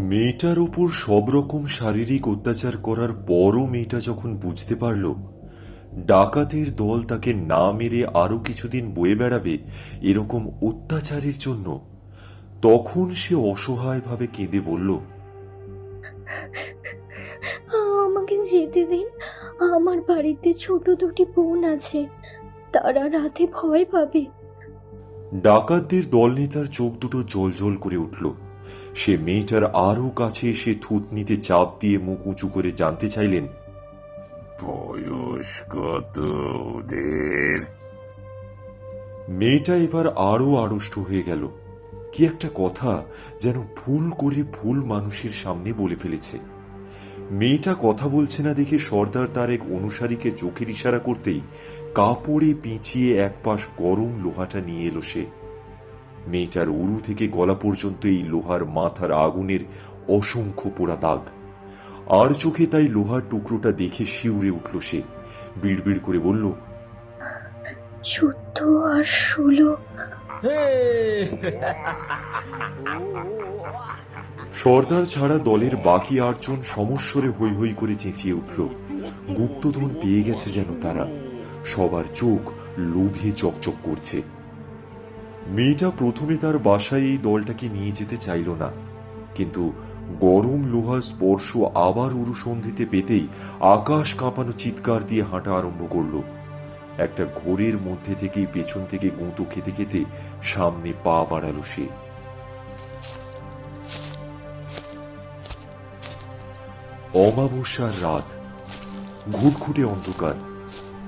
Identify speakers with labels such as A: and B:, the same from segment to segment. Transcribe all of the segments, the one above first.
A: মেয়েটার উপর সব রকম শারীরিক অত্যাচার করার পরও মেয়েটা যখন বুঝতে পারল ডাকাতের দল তাকে না মেরে আরো কিছুদিন বয়ে বেড়াবে এরকম অত্যাচারের জন্য, তখন সে অসহায়ভাবে কেঁদে বলল,
B: আমাকে যেতে দিন। আমার বাড়িতে ছোট দুটি বোন আছে, তারা রাতে ভয় পাবে।
A: ডাকাতদের দলনেতার চোখ দুটো জল করে উঠল। সে মেয়েটার আরো কাছে এসে থুতনিতে চাপ দিয়ে মুখ উঁচু করে জানতে চাইলেন,
C: বয়স কত ওদের?
A: মেয়েটা এবার আরো আড়ষ্ট হয়ে গেল। কি একটা কথা যেন ভুল করে ভুল মানুষের সামনে বলে ফেলেছে। মেয়েটা কথা বলছে না দেখে সর্দার তার এক অনুসারীকে চোখের ইশারা করতেই কাপড়ে পিছিয়ে এক পাশ গরম লোহাটা নিয়ে এলো সে। মেয়েটার উরু থেকে গলা পর্যন্ত এই লোহার মাথার আগুনের অসংখ্য পোড়া দাগ। আর চোখে তাই লোহার টুকরোটা দেখে শিউরে উঠল সে। বিড়বিড় করে বলল,
B: 14 আর 16।
A: সর্দার ছাড়া দলের বাকি 8 জন সমস্বরে হৈ হৈ করে চেঁচিয়ে উঠল। গুপ্তধন পেয়ে গেছে যেন তারা। সবার চোখ লোভে চকচক করছে। মেয়েটা প্রথমে তার বাসায় এই দলটাকে নিয়ে যেতে চাইল না, কিন্তু গরম লোহার স্পর্শ আবার উরুসন্ধিতে পেতেই আকাশ কাঁপানো চিৎকার দিয়ে হাঁটা আরম্ভ করল। একটা ঘোরের মধ্যে থেকেই পেছন থেকে গুঁতো খেতে খেতে সামনে পা বাড়ালো সে। অমাবস্যার রাত, ঘুটঘুটে অন্ধকার।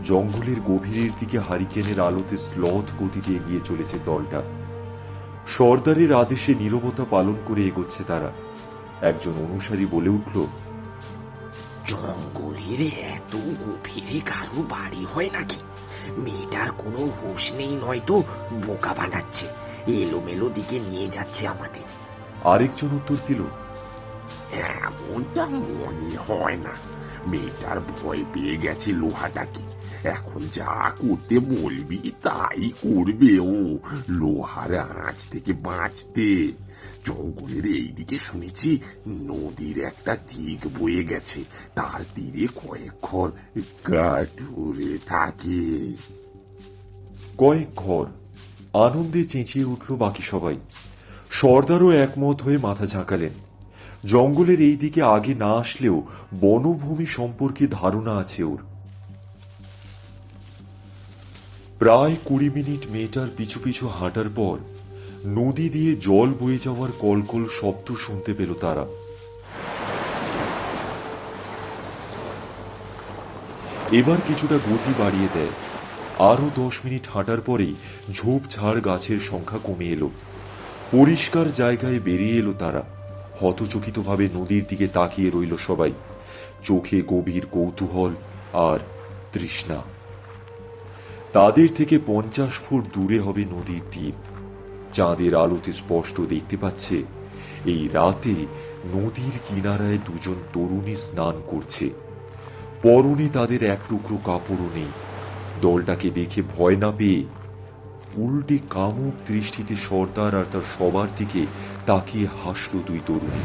A: জঙ্গলের গভীরের দিকে হারিকেনের আলোতে স্লথ গতিতে এগিয়ে চলেছে দলটা। সর্দারের আদেশে নীরবতা পালন করে এগোচ্ছে তারা। একজন অনুসারী বলে উঠল,
D: জঙ্গলের এত গভীরে কারো বাড়ি হয় নাকি? মেয়েটার কোনো হুঁশ নেই, নয়তো বোকা বানাচ্ছে, এলোমেলো দিকে নিয়ে যাচ্ছে আমাদের।
A: আরেকজন উত্তর দিল,
C: এমনটা মনে হয় না। মেয়েটার ভয় পেয়ে গেছে লোহাটাকে। এখন যা করতে বলবি তাই করবে ও, লোহার আঁচ থেকে বাঁচতে। জঙ্গলের এইদিকে শুনেছি নদীর একটা দিক বয়ে গেছে, তার তীরে কয়েক ঘর কাঠুরে থাকে।
A: কয়েক ঘর। আনন্দে চেঁচিয়ে উঠল বাকি সবাই। সর্দারও একমত হয়ে মাথা ঝাঁকালেন। জঙ্গলের এই দিকে আগে না আসলেও বনভূমি সম্পর্কে ধারণা আছে ওর। প্রায় 20 মিনিট মেয়েটার পিছু পিছু হাঁটার পর নদী দিয়ে জল বয়ে যাওয়ার কলকল শব্দ শুনতে পেল তারা। এবার কিছুটা গতি বাড়িয়ে দেয়। আরো 10 মিনিট হাঁটার পরেই ঝোপঝাড় গাছের সংখ্যা কমে এলো। পরিষ্কার জায়গায় বেরিয়ে এলো তারা। হতচকিতভাবে নদীর দিকে তাকিয়ে রইল সবাই, চোখে গভীর কৌতূহল আর তৃষ্ণা। তাদের থেকে 50 ফুট দূরে হবে নদীর তীর। চাঁদের আলোতে স্পষ্ট দেখতে পাচ্ছে এই রাতে নদীর কিনারায় দুজন তরুণী স্নান করছে। পরনে তাদের এক টুকরো কাপড়ও নেই। দলটাকে দেখে ভয় না পেয়ে উল্টে কামুক দৃষ্টিতে সর্দার আর তার সবার দিকে তাকিয়ে হাসল দুই তরুণী।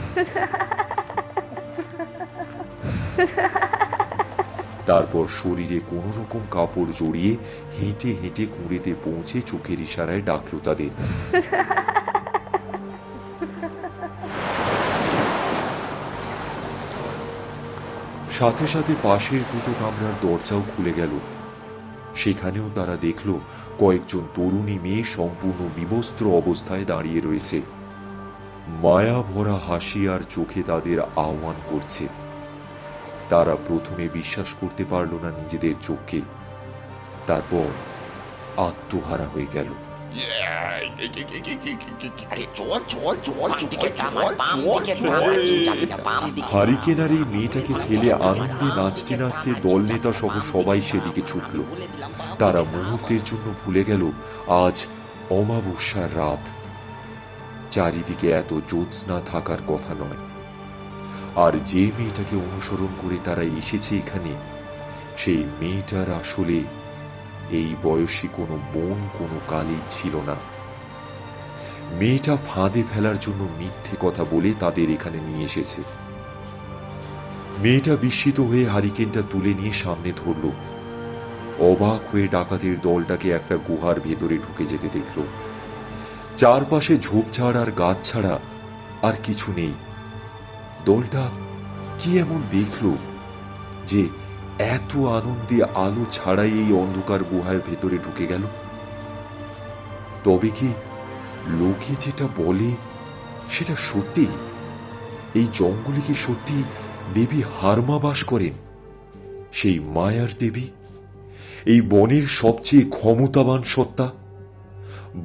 A: তারপর শরীরে কোন রকম কাপড় জড়িয়ে হেঁটে হেঁটে কুঁড়েতে পৌঁছে চোখের ইশারায় ডাকলো তাদের। সাথে সাথে পাশের দুটো কামরার দরজাও খুলে গেল। সেখানেও তারা দেখল কয়েকজন তরুণী মেয়ে সম্পূর্ণ বিবস্ত্র অবস্থায় দাঁড়িয়ে রয়েছে। মায়া ভরা হাসি আর চোখে তাদের আহ্বান করছে। তারা প্রথমে বিশ্বাস করতে পারল না নিজেদের চোখকে, তারপর আত্মহারা হয়ে গেল। হারিকেনার এই মেয়েটাকে ফেলে আনন্দে নাচতে নাচতে দল নেতা সহ সবাই সেদিকে ছুটল। তারা মুহূর্তের জন্য ভুলে গেল আজ অমাবস্যার রাত। চারিদিকে এত জ্যোৎস্না থাকার কথা নয়। আর যে মেয়েটাকে অনুসরণ করে তারা এসেছে এখানে, সেই মেয়েটার আসলে এই বয়সী কোনো বোন কোনো কালেই ছিল না। মেয়েটা ফাঁদে ফেলার জন্য মিথ্যে কথা বলে তাদের এখানে নিয়ে এসেছে। মেয়েটা বিস্মিত হয়ে হারিকেনটা তুলে নিয়ে সামনে ধরল। অবাক হয়ে ডাকাতের দলটাকে একটা গুহার ভেতরে ঢুকে যেতে দেখল। চারপাশে ঝোপঝাড় আর গাছ ছাড়া আর কিছু নেই। দলটা কি এমন দেখল যে এত আনন্দে আলো ছাড়াই এই অন্ধকার গুহার ভেতরে ঢুকে গেল? তবে কি লোকে যেটা বলে সেটা সত্যি? এই জঙ্গলে কি সত্যি দেবী হারমা বাস করেন? সেই মায়ার দেবী, এই বনের সবচেয়ে ক্ষমতাবান সত্তা।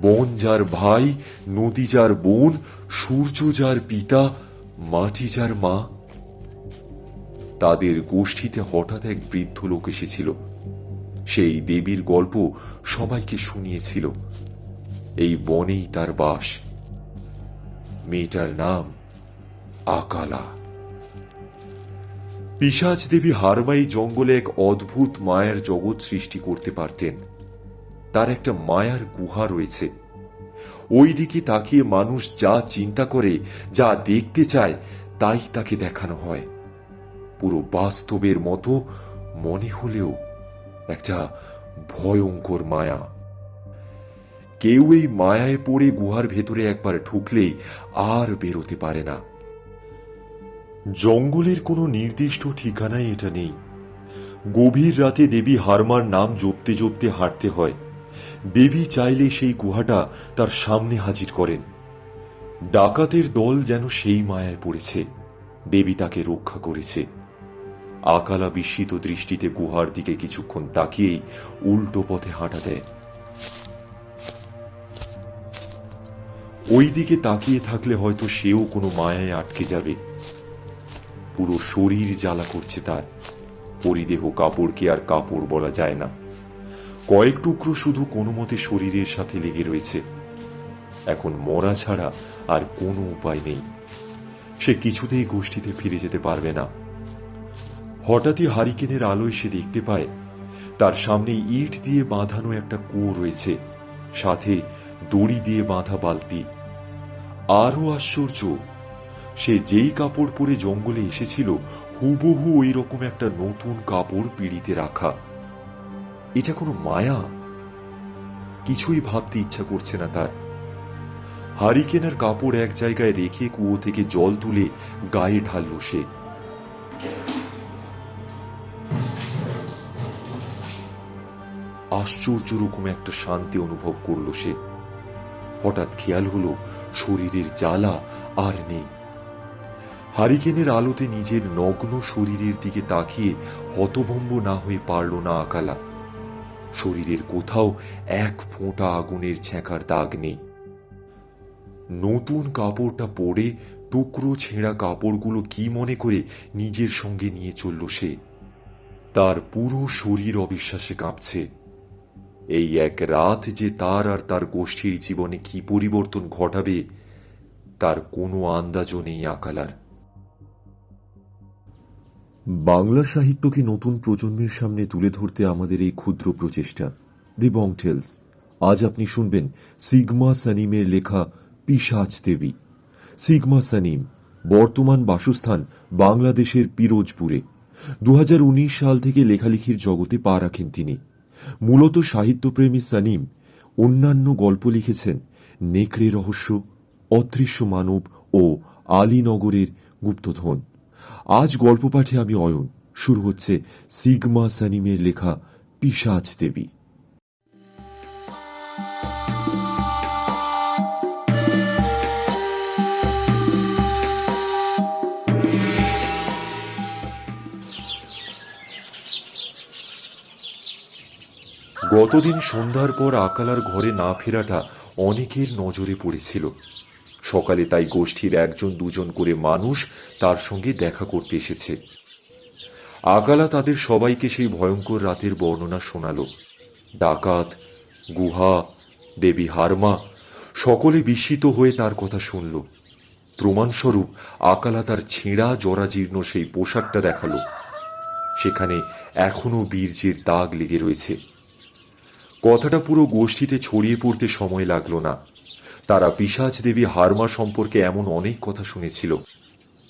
A: বন যার ভাই, নদী যার বোন, সূর্য যার পিতা, মাটি যার মা। তাদের গোষ্ঠীতে হঠাৎ এক বৃদ্ধ লোক এসেছিল। সেই দেবীর গল্প সবাইকে শুনিয়েছিল। এই বনেই তার বাস। মেয়েটার নাম আকালা। পিশাচ দেবী হারমাই জঙ্গলে এক অদ্ভুত মায়ার জগৎ সৃষ্টি করতে পারতেন। তার একটা মায়ার গুহা রয়েছে। ওই দিকে তাকিয়ে মানুষ যা চিন্তা করে, যা দেখতে চায়, তাই তাকে দেখানো হয়। পুরো বাস্তবের মতো মনে হলেও একটা ভয়ঙ্কর মায়া। কেউ এই মায়ায় পড়ে গুহার ভেতরে একবার ঢুকলেই আর বেরোতে পারে না। জঙ্গলের কোনো নির্দিষ্ট ঠিকানায় এটা নেই। গভীর রাতে দেবী হারমার নাম জপতে জপতে হাঁটতে হয়। দেবী চাইলে সেই গুহাটা তার সামনে হাজির করেন। ডাকাতের দল যেন সেই মায়ায় পড়েছে। দেবী তাকে রক্ষা করেছে। আকালা বিস্মিত দৃষ্টিতে গুহার দিকে কিছুক্ষণ তাকিয়েই উল্টো পথে হাঁটা দেয়। ওই দিকে তাকিয়ে থাকলে হয়তো সেও কোনো মায়ায় আটকে যাবে। পুরো শরীর জ্বালা করছে তার। পরিদেহ কাপড়কে আর কাপড় বলা যায় না। কয়েক টুকরো শুধু কোনো মতে শরীরের সাথে লেগে রয়েছে। এখন মরা ছাড়া আর কোনো উপায় নেই। সে কিছুতেই গোষ্ঠীতে ফিরে যেতে পারবে না। হঠাৎই হারিকেনের আলোয় সে দেখতে পায় তার সামনে ইট দিয়ে বাঁধানো একটা কুয়ো রয়েছে, সাথে দড়ি দিয়ে বাঁধা বালতি। আরো আশ্চর্য, সে যেই কাপড় পরে জঙ্গলে এসেছিল হুবহু ওই রকম একটা নতুন কাপড় পিঁড়িতে রাখা। এটা কোনো মায়া? কিছুই ভাবতে ইচ্ছা করছে না তার। হারিকেনের কাপড় এক জায়গায় রেখে কুয়ো থেকে জল তুলে গায়ে ঢালল সে। আশ্চর্য রকম একটা শান্তি অনুভব করল সে। হঠাৎ খেয়াল হলো শরীরের জ্বালা আর নেই। হারিকেনের আলোতে নিজের নগ্ন শরীরের দিকে তাকিয়ে হতভম্ব না হয়ে পারল না আকালা। শরীরের কোথাও এক ফোঁটা আগুনের ছ্যাঁকার দাগ নেই। নতুন কাপড়টা পরে টুকরো ছেঁড়া কাপড়গুলো কি মনে করে নিজের সঙ্গে নিয়ে চলল সে। তার পুরো শরীর অবিশ্বাসে কাঁপছে। এই এক রাত যে তার আর তার গোষ্ঠীর জীবনে কি পরিবর্তন ঘটাবে তার কোনো আন্দাজও নেই আকালার। বাংলা সাহিত্যকে নতুন প্রজন্মের সামনে তুলে ধরতে আমাদের এই ক্ষুদ্র প্রচেষ্টা দি বং টেলস। আজ আপনি শুনবেন সিগমা সানিমের লেখা পিশাচ দেবী। সিগমা সানিম বর্তমান বাসস্থান বাংলাদেশের পিরোজপুরে। 2019 সাল থেকে লেখালেখির জগতে পা রাখেন তিনি। মূলত সাহিত্যপ্রেমী সানিম অন্যান্য গল্প লিখেছেন নেকড়ে রহস্য, অদৃশ্য মানব ও আলীনগরের গুপ্তধন। আজ গল্প পাঠে আমি অয়ন। শুরু হচ্ছে সিগমা সানিমের লেখা পিশাচ দেবী। গতদিন সন্ধ্যার পর আকালার ঘরে না ফেরাটা অনেকের নজরে পড়েছিল। সকালে তাই গোষ্ঠীর একজন দুজন করে মানুষ তার সঙ্গে দেখা করতে এসেছে। আকালা তাদের সবাইকে সেই ভয়ঙ্কর রাতের বর্ণনা শোনাল। ডাকাত, গুহা, দেবী হারমা সকলে বিস্মিত হয়ে তার কথা শুনল। প্রমাণস্বরূপ আকালা তার ছেঁড়া জরাজীর্ণ সেই পোশাকটা দেখালো। সেখানে এখনো বীর্যের দাগ লেগে রয়েছে। কথাটা পুরো গোষ্ঠীতে ছড়িয়ে পড়তে সময় লাগলো না। তারা পিশাচ দেবী হারমা সম্পর্কে এমন অনেক কথা শুনেছিল,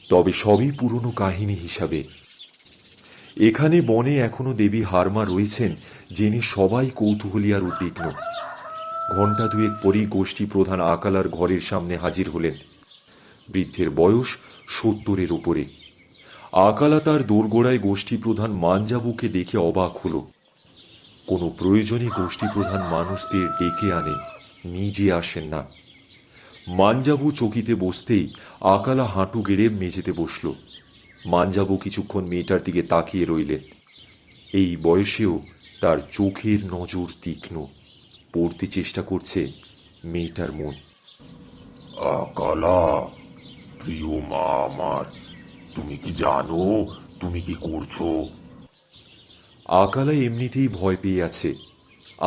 A: তবে সবই পুরনো কাহিনী হিসাবে। এখানে বনে এখনো দেবী হারমা রয়েছেন জেনে সবাই কৌতূহলী আর উদ্বিগ্ন। ঘণ্টা দুয়েক পরেই গোষ্ঠী প্রধান আকালার ঘরের সামনে হাজির হলেন। বৃদ্ধের বয়স 70-এর উপরে। আকালা তার দোরগোড়ায় গোষ্ঠী প্রধান মানজাবুকে দেখে অবাক হল। কোনো প্রয়োজনে গোষ্ঠী প্রধান মানুষদের ডেকে আনেন, নিজে আসেন না। মানজাবু চকিতে বসতেই আকালা হাঁটু গেড়ে মেঝেতে বসল। মানজাবু কিছুক্ষণ মেয়েটার দিকে তাকিয়ে রইলেন। এই বয়সেও তার চোখের নজর তীক্ষ্ণ, পড়তে চেষ্টা করছে মেয়েটার মন।
C: আকালা, প্রিয় মা আমার, তুমি কি জানো তুমি কি করছো?
A: আকালা এমনিতেই ভয় পেয়ে আছে,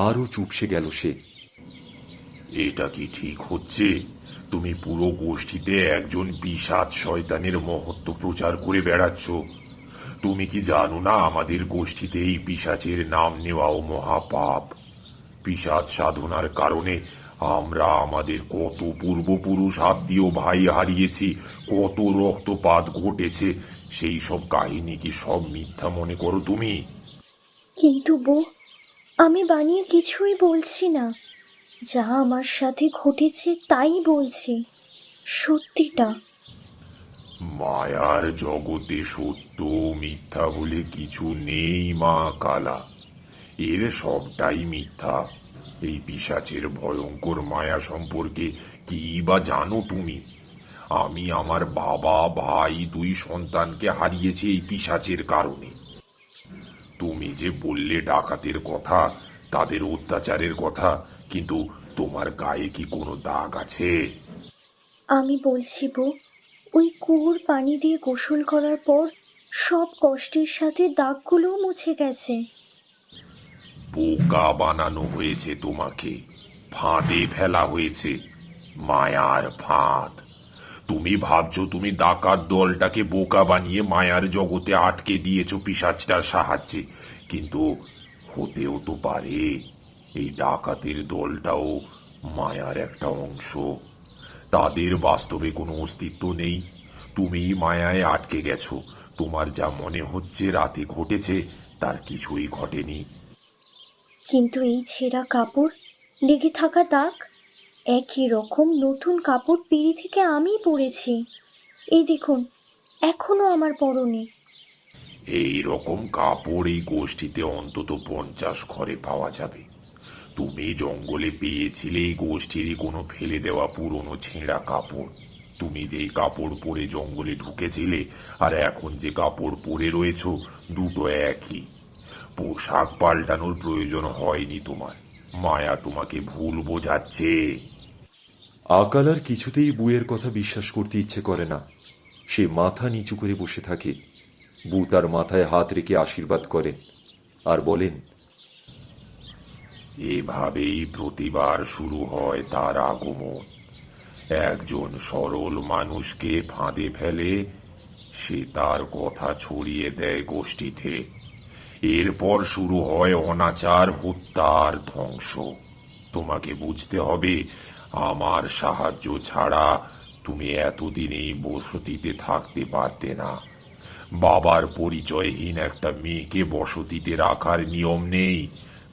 A: আরও চুপসে গেল সে।
C: এটা কি ঠিক হচ্ছে? তুমি পুরো গোষ্ঠীতে একজন পিশাচ শয়তানের মহত্ব প্রচার করে বেড়াচ্ছ। তুমি কি জানো না আমাদের গোষ্ঠীতে এই পিশাচের নাম নেওয়াও মহাপাপ? পিশাচ সাধনার কারণে আমরা আমাদের কত পূর্বপুরুষ আত্মীয় ভাই হারিয়েছি, কত রক্তপাত ঘটেছে। সেই সব কাহিনী কি সব মিথ্যা মনে করো তুমি?
B: কিন্তু বউ, আমি বানিয়ে কিছুই বলছি না। যা আমার সাথে ঘটেছে তাই বলছি, সত্যিটা।
C: মায়ার জগতে সত্য মিথ্যা বলে কিছু নেই মা কালা, এর সবটাই মিথ্যা। এই পিশাচের ভয়ঙ্কর মায়া সম্পর্কে কি বা জানো তুমি? আমি আমার বাবা, ভাই, 2 সন্তানকে হারিয়েছি এই পিশাচের কারণে। তুমি যে বললে ডাকাতের কথা, তাদের অত্যাচারের কথা, কিন্তু তোমার গায়ে কি কোনো দাগ আছে?
B: আমি বলছি বউ, ওই কুয়োর পানি দিয়ে গোসল করার পর সব কষ্টের সাথে দাগগুলোও মুছে গেছে।
C: বোকা বানানো হয়েছে তোমাকে, ফাঁদে ফেলা হয়েছে, মায়ার ফাঁদ। তুমি ভাবছো তুমি ডাকাত দলটাকে বোকা বানিয়ে মায়ার জগতে আটকে দিয়েছো পিশাচটার সাহায্যে, কিন্তু হতেও তো পারে এই ডাকাতের দলটাও মায়ার একটা অংশ। তাদের বাস্তবে কোনো অস্তিত্ব নেই। তুমি মায়ায় আটকে গেছো। তোমার যা মনে হচ্ছে রাতে ঘটেছে তার কিছুই ঘটেনি।
B: কিন্তু এই ছেঁড়া কাপড়, লেগে থাকা দাগ, একই রকম নতুন কাপড় পিঁড়ি থেকে আমিই পরেছি। এই দেখুন, এখনো আমার পরনে।
C: এই রকম কাপড় এই গোষ্ঠীতে অন্তত 50 ঘরে পাওয়া যাবে। তুমি জঙ্গলে পেয়েছিলে এই গোষ্ঠীরই কোনো ফেলে দেওয়া পুরনো ছেঁড়া কাপড়। তুমি যেই কাপড় পরে জঙ্গলে ঢুকেছিলে আর এখন যে কাপড় পরে রয়েছো, দুটো একই। পোশাক পাল্টানোর প্রয়োজন হয়নি তোমার। মায়া তোমাকে ভুল বোঝাচ্ছে।
A: আকালার কিছুতেই বুয়ের কথা বিশ্বাস করতে ইচ্ছে করে না। সে মাথা নিচু করে বসে থাকে। বু তার মাথায় হাত রেখে আশীর্বাদ করেন আর বলেন,
C: এভাবেই প্রতিবার শুরু হয় তার আগমন। একজন সরল মানুষকে ফাঁদে ফেলে, সে তার কথা ছড়িয়ে দেয় গোষ্ঠীতে। এরপর শুরু হয় অনাচার, হত্যার, ধ্বংস। তোমাকে বুঝতে হবে, আমার সাহায্য ছাড়া তুমি এতদিন এই বসতিতে থাকতে পারতে না। বাবার পরিচয়হীন একটা মেয়েকে বসতিতে রাখার নিয়ম নেই,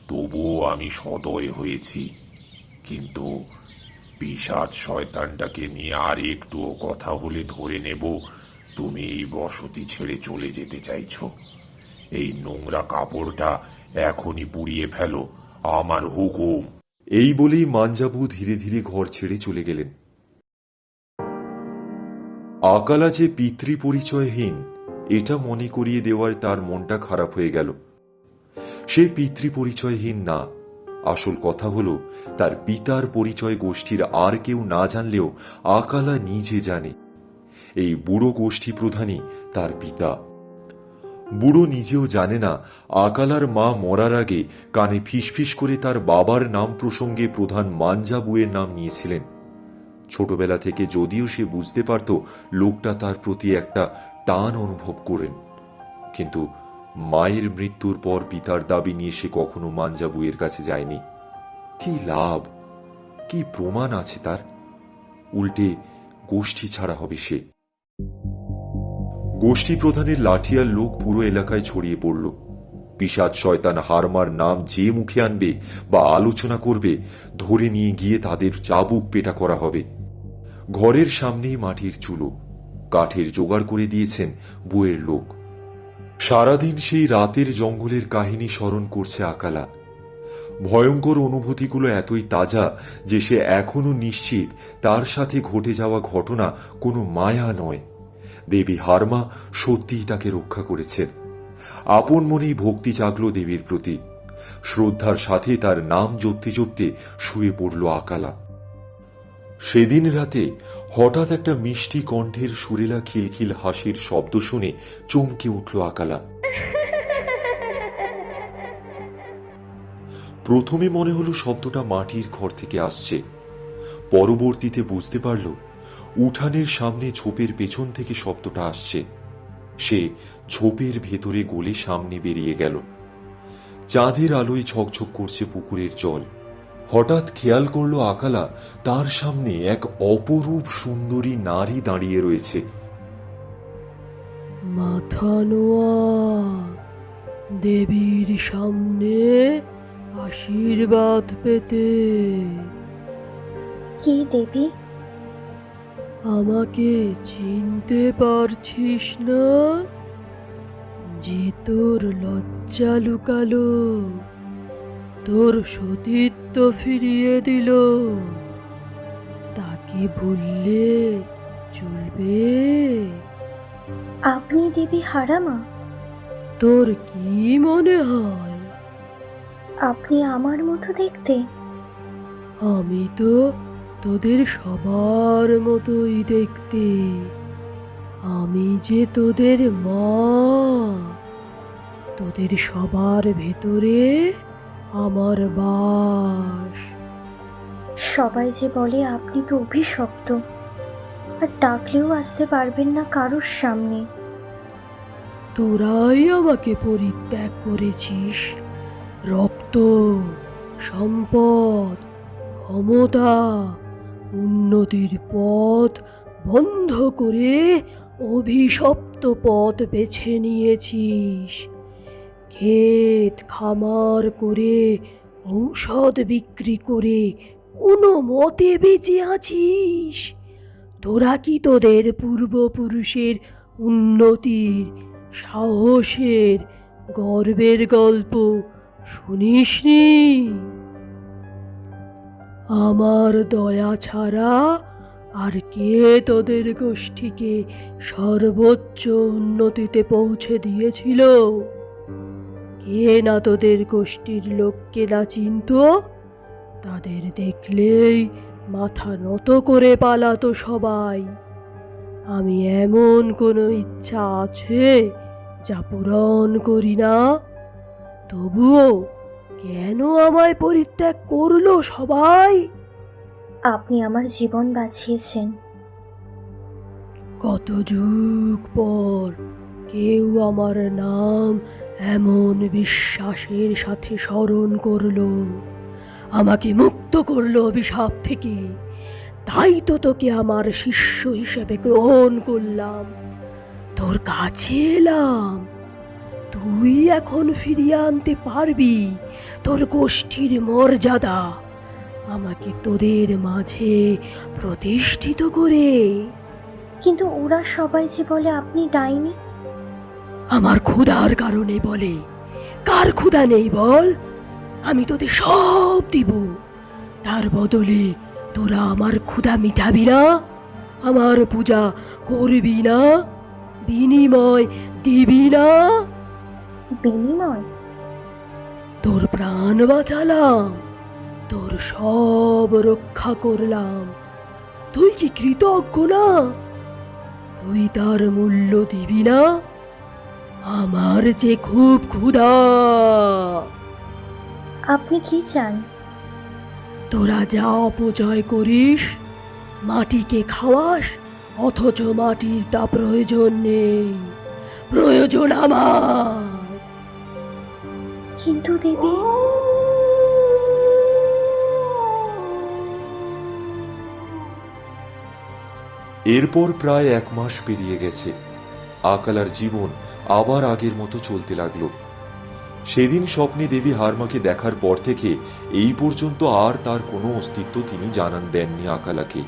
C: তবুও আমি সদয় হয়েছি। কিন্তু পিশাচ শয়তানটাকে নিয়ে আর একটুও কথা হলে ধরে নেব তুমি এই বসতি ছেড়ে চলে যেতে চাইছো। এই নোংরা কাপড়টা এখনই পুড়িয়ে ফেলো, আমার হুকুম।
A: এই বলেই মানজাবু ধীরে ধীরে ঘর ছেড়ে চলে গেলেন। আকালা যে পিতৃ পরিচয়হীন এটা মনে করিয়ে দেওয়ার তার মনটা খারাপ হয়ে গেল। সে পিতৃ পরিচয়হীন না, আসল কথা হলো তার পিতার পরিচয় গোষ্ঠীর আর কেউ না জানলেও আকালা নিজে জানে। এই বুড়ো গোষ্ঠী প্রধানই তার পিতা। বুড়ো নিজেও জানে না আকালার মা মরার আগে কানে ফিসফিস করে তার বাবার নাম প্রসঙ্গে প্রধান মানজাবুয়ের নাম নিয়েছিলেন। ছোটবেলা থেকে যদিও সে বুঝতে পারত লোকটা তার প্রতি একটা টান অনুভব করেন, কিন্তু মায়ের মৃত্যুর পর পিতার দাবি নিয়ে সে কখনো মানজাবুয়ের কাছে যায়নি। কি লাভ, কি প্রমাণ আছে তার? উল্টে গোষ্ঠী ছাড়া হবে সে। গোষ্ঠী প্রধানের লাঠিয়াল লোক পুরো এলাকায় ছড়িয়ে পড়ল। পিশাচ শয়তান হারমার নাম যে মুখে আনবে বা আলোচনা করবে, ধরে নিয়ে গিয়ে তাদের চাবুক পেটা করা হবে। ঘরের সামনেই মাটির চুলো, কাঠের জোগাড় করে দিয়েছেন বউয়ের লোক। সারাদিন সেই রাতের জঙ্গলের কাহিনী স্মরণ করছে আকালা। ভয়ঙ্কর অনুভূতিগুলো এতই তাজা যে সে এখনো নিশ্চিত তার সাথে ঘটে যাওয়া ঘটনা কোনো মায়া নয়। দেবী হারমা সত্যিই তাকে রক্ষা করেছেন। আপন মনেই ভক্তি জাগল দেবীর প্রতি। শ্রদ্ধার সাথে তার নাম জপতে জপতে শুয়ে পড়ল আকালা। সেদিন রাতে হঠাৎ একটা মিষ্টি কণ্ঠের সুরেলা খিলখিল হাসির শব্দ শুনে চমকে উঠল আকালা। প্রথমে মনে হলো শব্দটা মাটির ঘর থেকে আসছে। পরবর্তীতে বুঝতে পারল উঠানের সামনে ঝোপের পেছন থেকে শব্দটা আসছে। সে ঝোপের ভেতরে গলে সামনে বেরিয়ে গেল। চাঁদের আলোয় ঝকঝক করছে পুকুরের জল। হঠাৎ খেয়াল করল আকালা তার সামনে এক অপরূপ সুন্দরী নারী দাঁড়িয়ে রয়েছে।
E: মাথা নোয়া, দেবীর সামনে আশীর্বাদ পেতে।
B: কে দেবী?
E: আমাকে চিনতে পারছিস না? যে তোর লজ্জা লুকালো, তোর সতীত্ব ফিরিয়ে দিল, তাকে ভুললে চলবে?
B: আপনি দেবী হারামা?
E: তোর কি মনে হয়?
B: আপনি আমার মতো দেখতে?
E: আমি তো তোদের সবার মতোই দেখতে। আমি যে তোদের মা। তোদের সবার ভেতরে আমার বাস।
B: সবাই যে বলে আপনি তো অভিশপ্ত, আর ডাকলেও আসতে পারবেন না কারোর সামনে।
E: তোরাই আমাকে পরিত্যাগ করেছিস। রক্ত, সম্পদ, ক্ষমতা, উন্নতির পথ বন্ধ করে অভিশপ্ত পথ বেছে নিয়েছিস। ক্ষেত খামার করে, ঔষধ বিক্রি করে কোনো মতে বেঁচে আছিস। তোরা কি তোদের পূর্বপুরুষের উন্নতির, সাহসের, গর্বের গল্প শুনিসনি? আমার দয়া ছাড়া আর কে তোদের গোষ্ঠীকে সর্বোচ্চ উন্নতিতে পৌঁছে দিয়েছিল? কে না তোদের গোষ্ঠীর লোককে না চিনত? তাদের দেখলেই মাথা নত করে পালাতো সবাই। আমি এমন কোনো ইচ্ছা আছে যা পূরণ করি না? তবুও কেন আমায় পরিত্যাগ করলো সবাই?
B: আপনি আমার জীবন বাঁচিয়েছেন।
E: কত যুগ পর কেউ আমার নাম এমন বিশ্বাসের সাথে স্মরণ করলো, আমাকে মুক্ত করলো অভিশাপ থেকে। তাই তো তোকে আমার শিষ্য হিসেবে গ্রহণ করলাম, তোর কাছে এলাম। তুই এখন ফিরিয়ে আনতে পারবি তোর গোষ্ঠীর মর্যাদা, আমাকে তোদের মাঝে প্রতিষ্ঠিত করে।
B: কিন্তু ওরা সবাই যে বলে আপনি ডাইনি।
E: আমার ক্ষুধার কারণে বলে। কার ক্ষুধা নেই বল? আমি তোদের সব দিব, তার বদলে তোরা আমার ক্ষুধা মিটাবি না? আমার পূজা করবি না? বিনিময় দিবি না?
B: বিনিময়?
E: তোর প্রাণ বাঁচালাম, তোর সব রক্ষা করলাম। তুই কি কৃতজ্ঞ না? তুই তার মূল্য দিবি না? আমার যে খুব ক্ষুধা।
B: আপনি কি চান?
E: তোরা যা অপচয় করিস, মাটিকে খাওয়াস, অথচ মাটির তা প্রয়োজন নেই। প্রয়োজন আমার।
B: কিন্তু দেবী,
A: এরপর প্রায় 1 মাস পেরিয়ে গেছে। আকালার জীবন আবার আগের মতো চলতে লাগলো। সেদিন স্বপ্নে দেবী হারমাকে দেখার পর থেকে এই পর্যন্ত আর তার কোনো অস্তিত্ব তিনি জানান দেননি আকালাকে।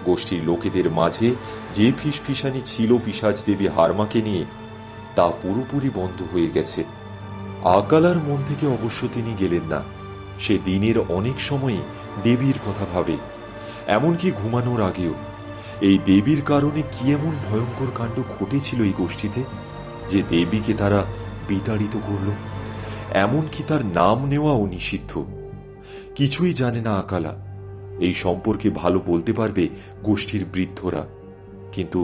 A: গোষ্ঠীর লোকেদের মাঝে যে ফিসফিসানি ছিল পিশাচ দেবী হারমাকে নিয়ে, তা পুরোপুরি বন্ধ হয়ে গেছে। আকালার মন থেকে অবশ্য তিনি গেলেন না। সে দিনের অনেক সময়ই দেবীর কথা ভাবে, এমনকি ঘুমানোর আগেও। এই দেবীর কারণে কি এমন ভয়ঙ্কর কাণ্ড ঘটেছিল এই গোষ্ঠীতে যে দেবীকে তারা বিতাড়িত করল? এমনকি তার নাম নেওয়াও নিষিদ্ধ। কিছুই জানে না আকালা। এই সম্পর্কে ভালো বলতে পারবে গোষ্ঠীর বৃদ্ধরা, কিন্তু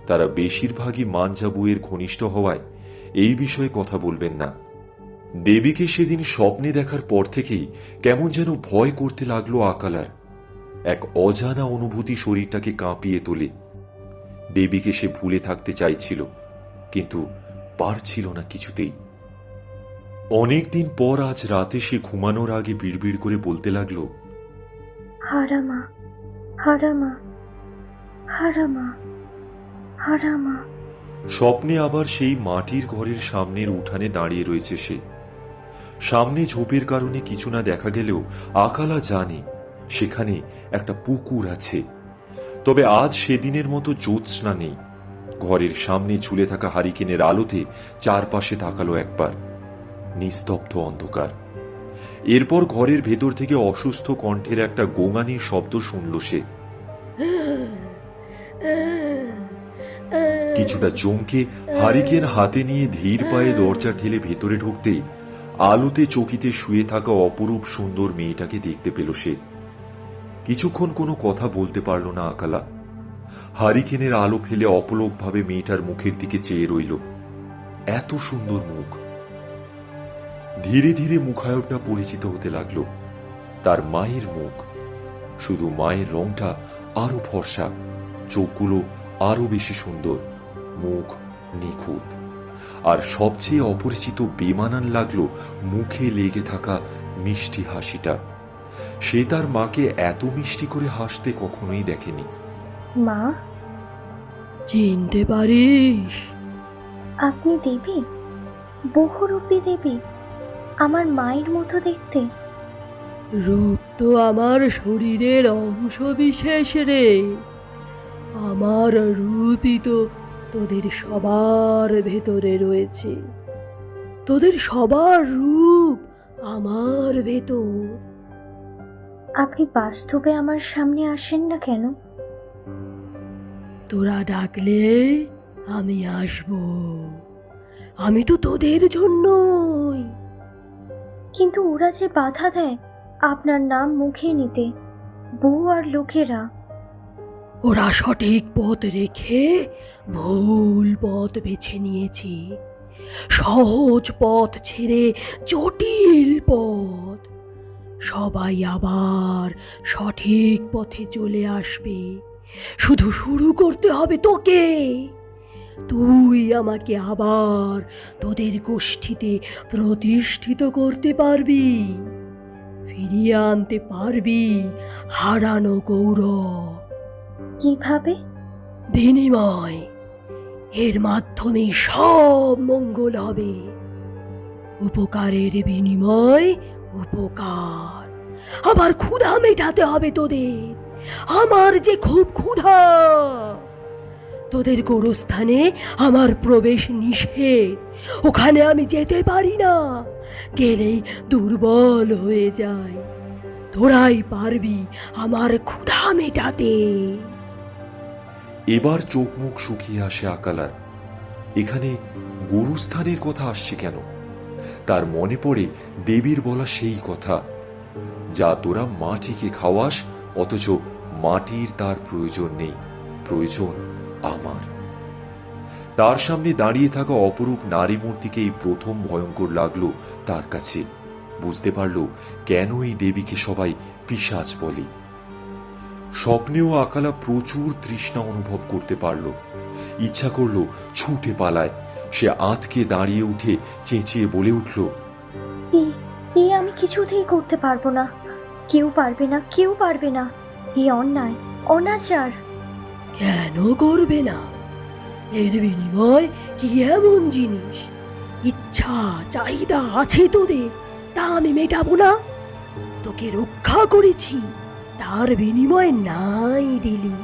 A: তারা বেশিরভাগই মানজাবুয়ের ঘনিষ্ঠ হওয়ায় এই বিষয়ে কথা বলবেন না। দেবীকে সেদিন স্বপ্নে দেখার পর থেকেই কেমন যেন ভয় করতে লাগলো আকালার। এক অজানা অনুভূতি শরীরটাকে কাঁপিয়ে তোলে। দেবীকে সে ভুলে থাকতে চাইছিল, কিন্তু পারছিল না কিছুতেই। অনেকদিন পর আজ রাতে সে ঘুমানোর আগে বিড়বিড় করে বলতে লাগলো,
B: হারামা, হারামা, হারামা, হারামা।
A: স্বপ্নে আবার সেই মাটির ঘরের সামনের উঠানে দাঁড়িয়ে রয়েছে সে। সামনে ঝোপের কারণে কিছু না দেখা গেলেও আকালা জানে সেখানে একটা পুকুর আছে। তবে আজ সেদিনের মতো জ্যোৎস্না নেই। ঘরের সামনে ঝুলে থাকা হারিকেনের আলোতে চারপাশে তাকালো একবার। নিস্তব্ধ অন্ধকার। এরপর ঘরের ভেতর থেকে অসুস্থ কণ্ঠের একটা গোঙানির শব্দ শুনল সে। কিছুটা চমকে হারিকেন হাতে নিয়ে ধীর পায়ে দরজা ঠেলে ভেতরে ঢুকতেই আলোতে চকিতে শুয়ে থাকা অপরূপ সুন্দর মেয়েটাকে দেখতে পেল সে। কিছুক্ষণ কোনো কথা বলতে পারল না আকালা। হারিকেনের আলো ফেলে অপলকভাবে মেয়েটার মুখের দিকে চেয়ে রইল। এত সুন্দর মুখ। ধীরে ধীরে মুখায়বটা পরিচিত হতে লাগলো। তার মায়ের মুখ। শুধু মায়ের রংটা আরো ফর্সা, চোখগুলো আরো বেশি সুন্দর, মুখ নিখুঁত। আর সবচেয়ে অপরিচিত বেমানান লাগলো মুখে লেগে থাকা মিষ্টি হাসিটা। সে তার মাকে এত মিষ্টি করে হাসতে কখনোই দেখেনি।
B: মা,
E: চিনতে পারিস?
B: আপনি দেবী? বহুরূপী দেবী? আমার মায়ের মতো দেখতে?
E: রূপ তো আমার শরীরের অংশ বিশেষ রে। আমার রূপই তো তোদের সবার ভেতরে রয়েছে। তোদের সবার রূপ আমার ভেতর।
B: আপনি বাস্তবে আমার সামনে আসেন না কেন?
E: তোরা ডাকলে আমি আসব। আমি তো তোদের জন্যই।
B: কিন্তু ওরা যে বাধা দেয় আপনার নাম মুখে নিতে, বউ আর লোকেরা।
E: ওরা সঠিক পথ রেখে ভুল পথ বেছে নিয়েছে। সহজ পথ ছেড়ে জটিল পথ। সবাই আবার সঠিক পথে চলে আসবে। শুধু শুরু করতে হবে তোকে। তুই আমাকে আবার তোদের গোষ্ঠীতে প্রতিষ্ঠিত করতে পারবি। ফিরিয়ে আনতে পারবি হারানো গৌরব।
B: কিভাবে?
E: বিনিময়। এর মাধ্যমে সব মঙ্গল হবে। উপকারের বিনিময় উপকার। আবার ক্ষুধা মেটাতে হবে তোদের। আমার যে খুব ক্ষুধা। তোদের গোরস্থানে আমার প্রবেশ নিষেধ। ওখানে আমি যেতে পারি না। গেলেই দুর্বল হয়ে যায়। তোরাই পারবি আমার ক্ষুধা মেটাতে।
A: এবার চোখ মুখ শুকিয়ে আসে আকালার। এখানে গুরুস্থানের কথা আসছে কেন? তার মনে পড়ে দেবীর বলা সেই কথা, যা তোরা মাটিকে খাওয়াস, অথচ মাটির তার প্রয়োজন নেই, প্রয়োজন আমার। তার সামনে দাঁড়িয়ে থাকা অপরূপ নারী মূর্তিকে এই প্রথম ভয়ঙ্কর লাগলো তার কাছে। বুঝতে পারল কেন এই দেবীকে সবাই পিশাচ বলে। স্বপ্নেও আকালা প্রচুর তৃষ্ণা অনুভব করতে পারল। ইচ্ছা করল ছুটে পালায়। সে আঁতকে দাঁড়িয়ে উঠে চেঁচিয়ে বলে উঠল,
B: এই আমি কিছুতেই করতে পারবো না। কেউ পারবে না, কেউ পারবে না। এই অন্যায়, অনাচার।
E: কেন করবে না? এর বিনিময় কি এমন জিনিস, ইচ্ছা চাহিদা আছে তোদের, তা আমি মেটাবো না? তোকে রক্ষা করেছি, তার বিনিময় নাই দিলি,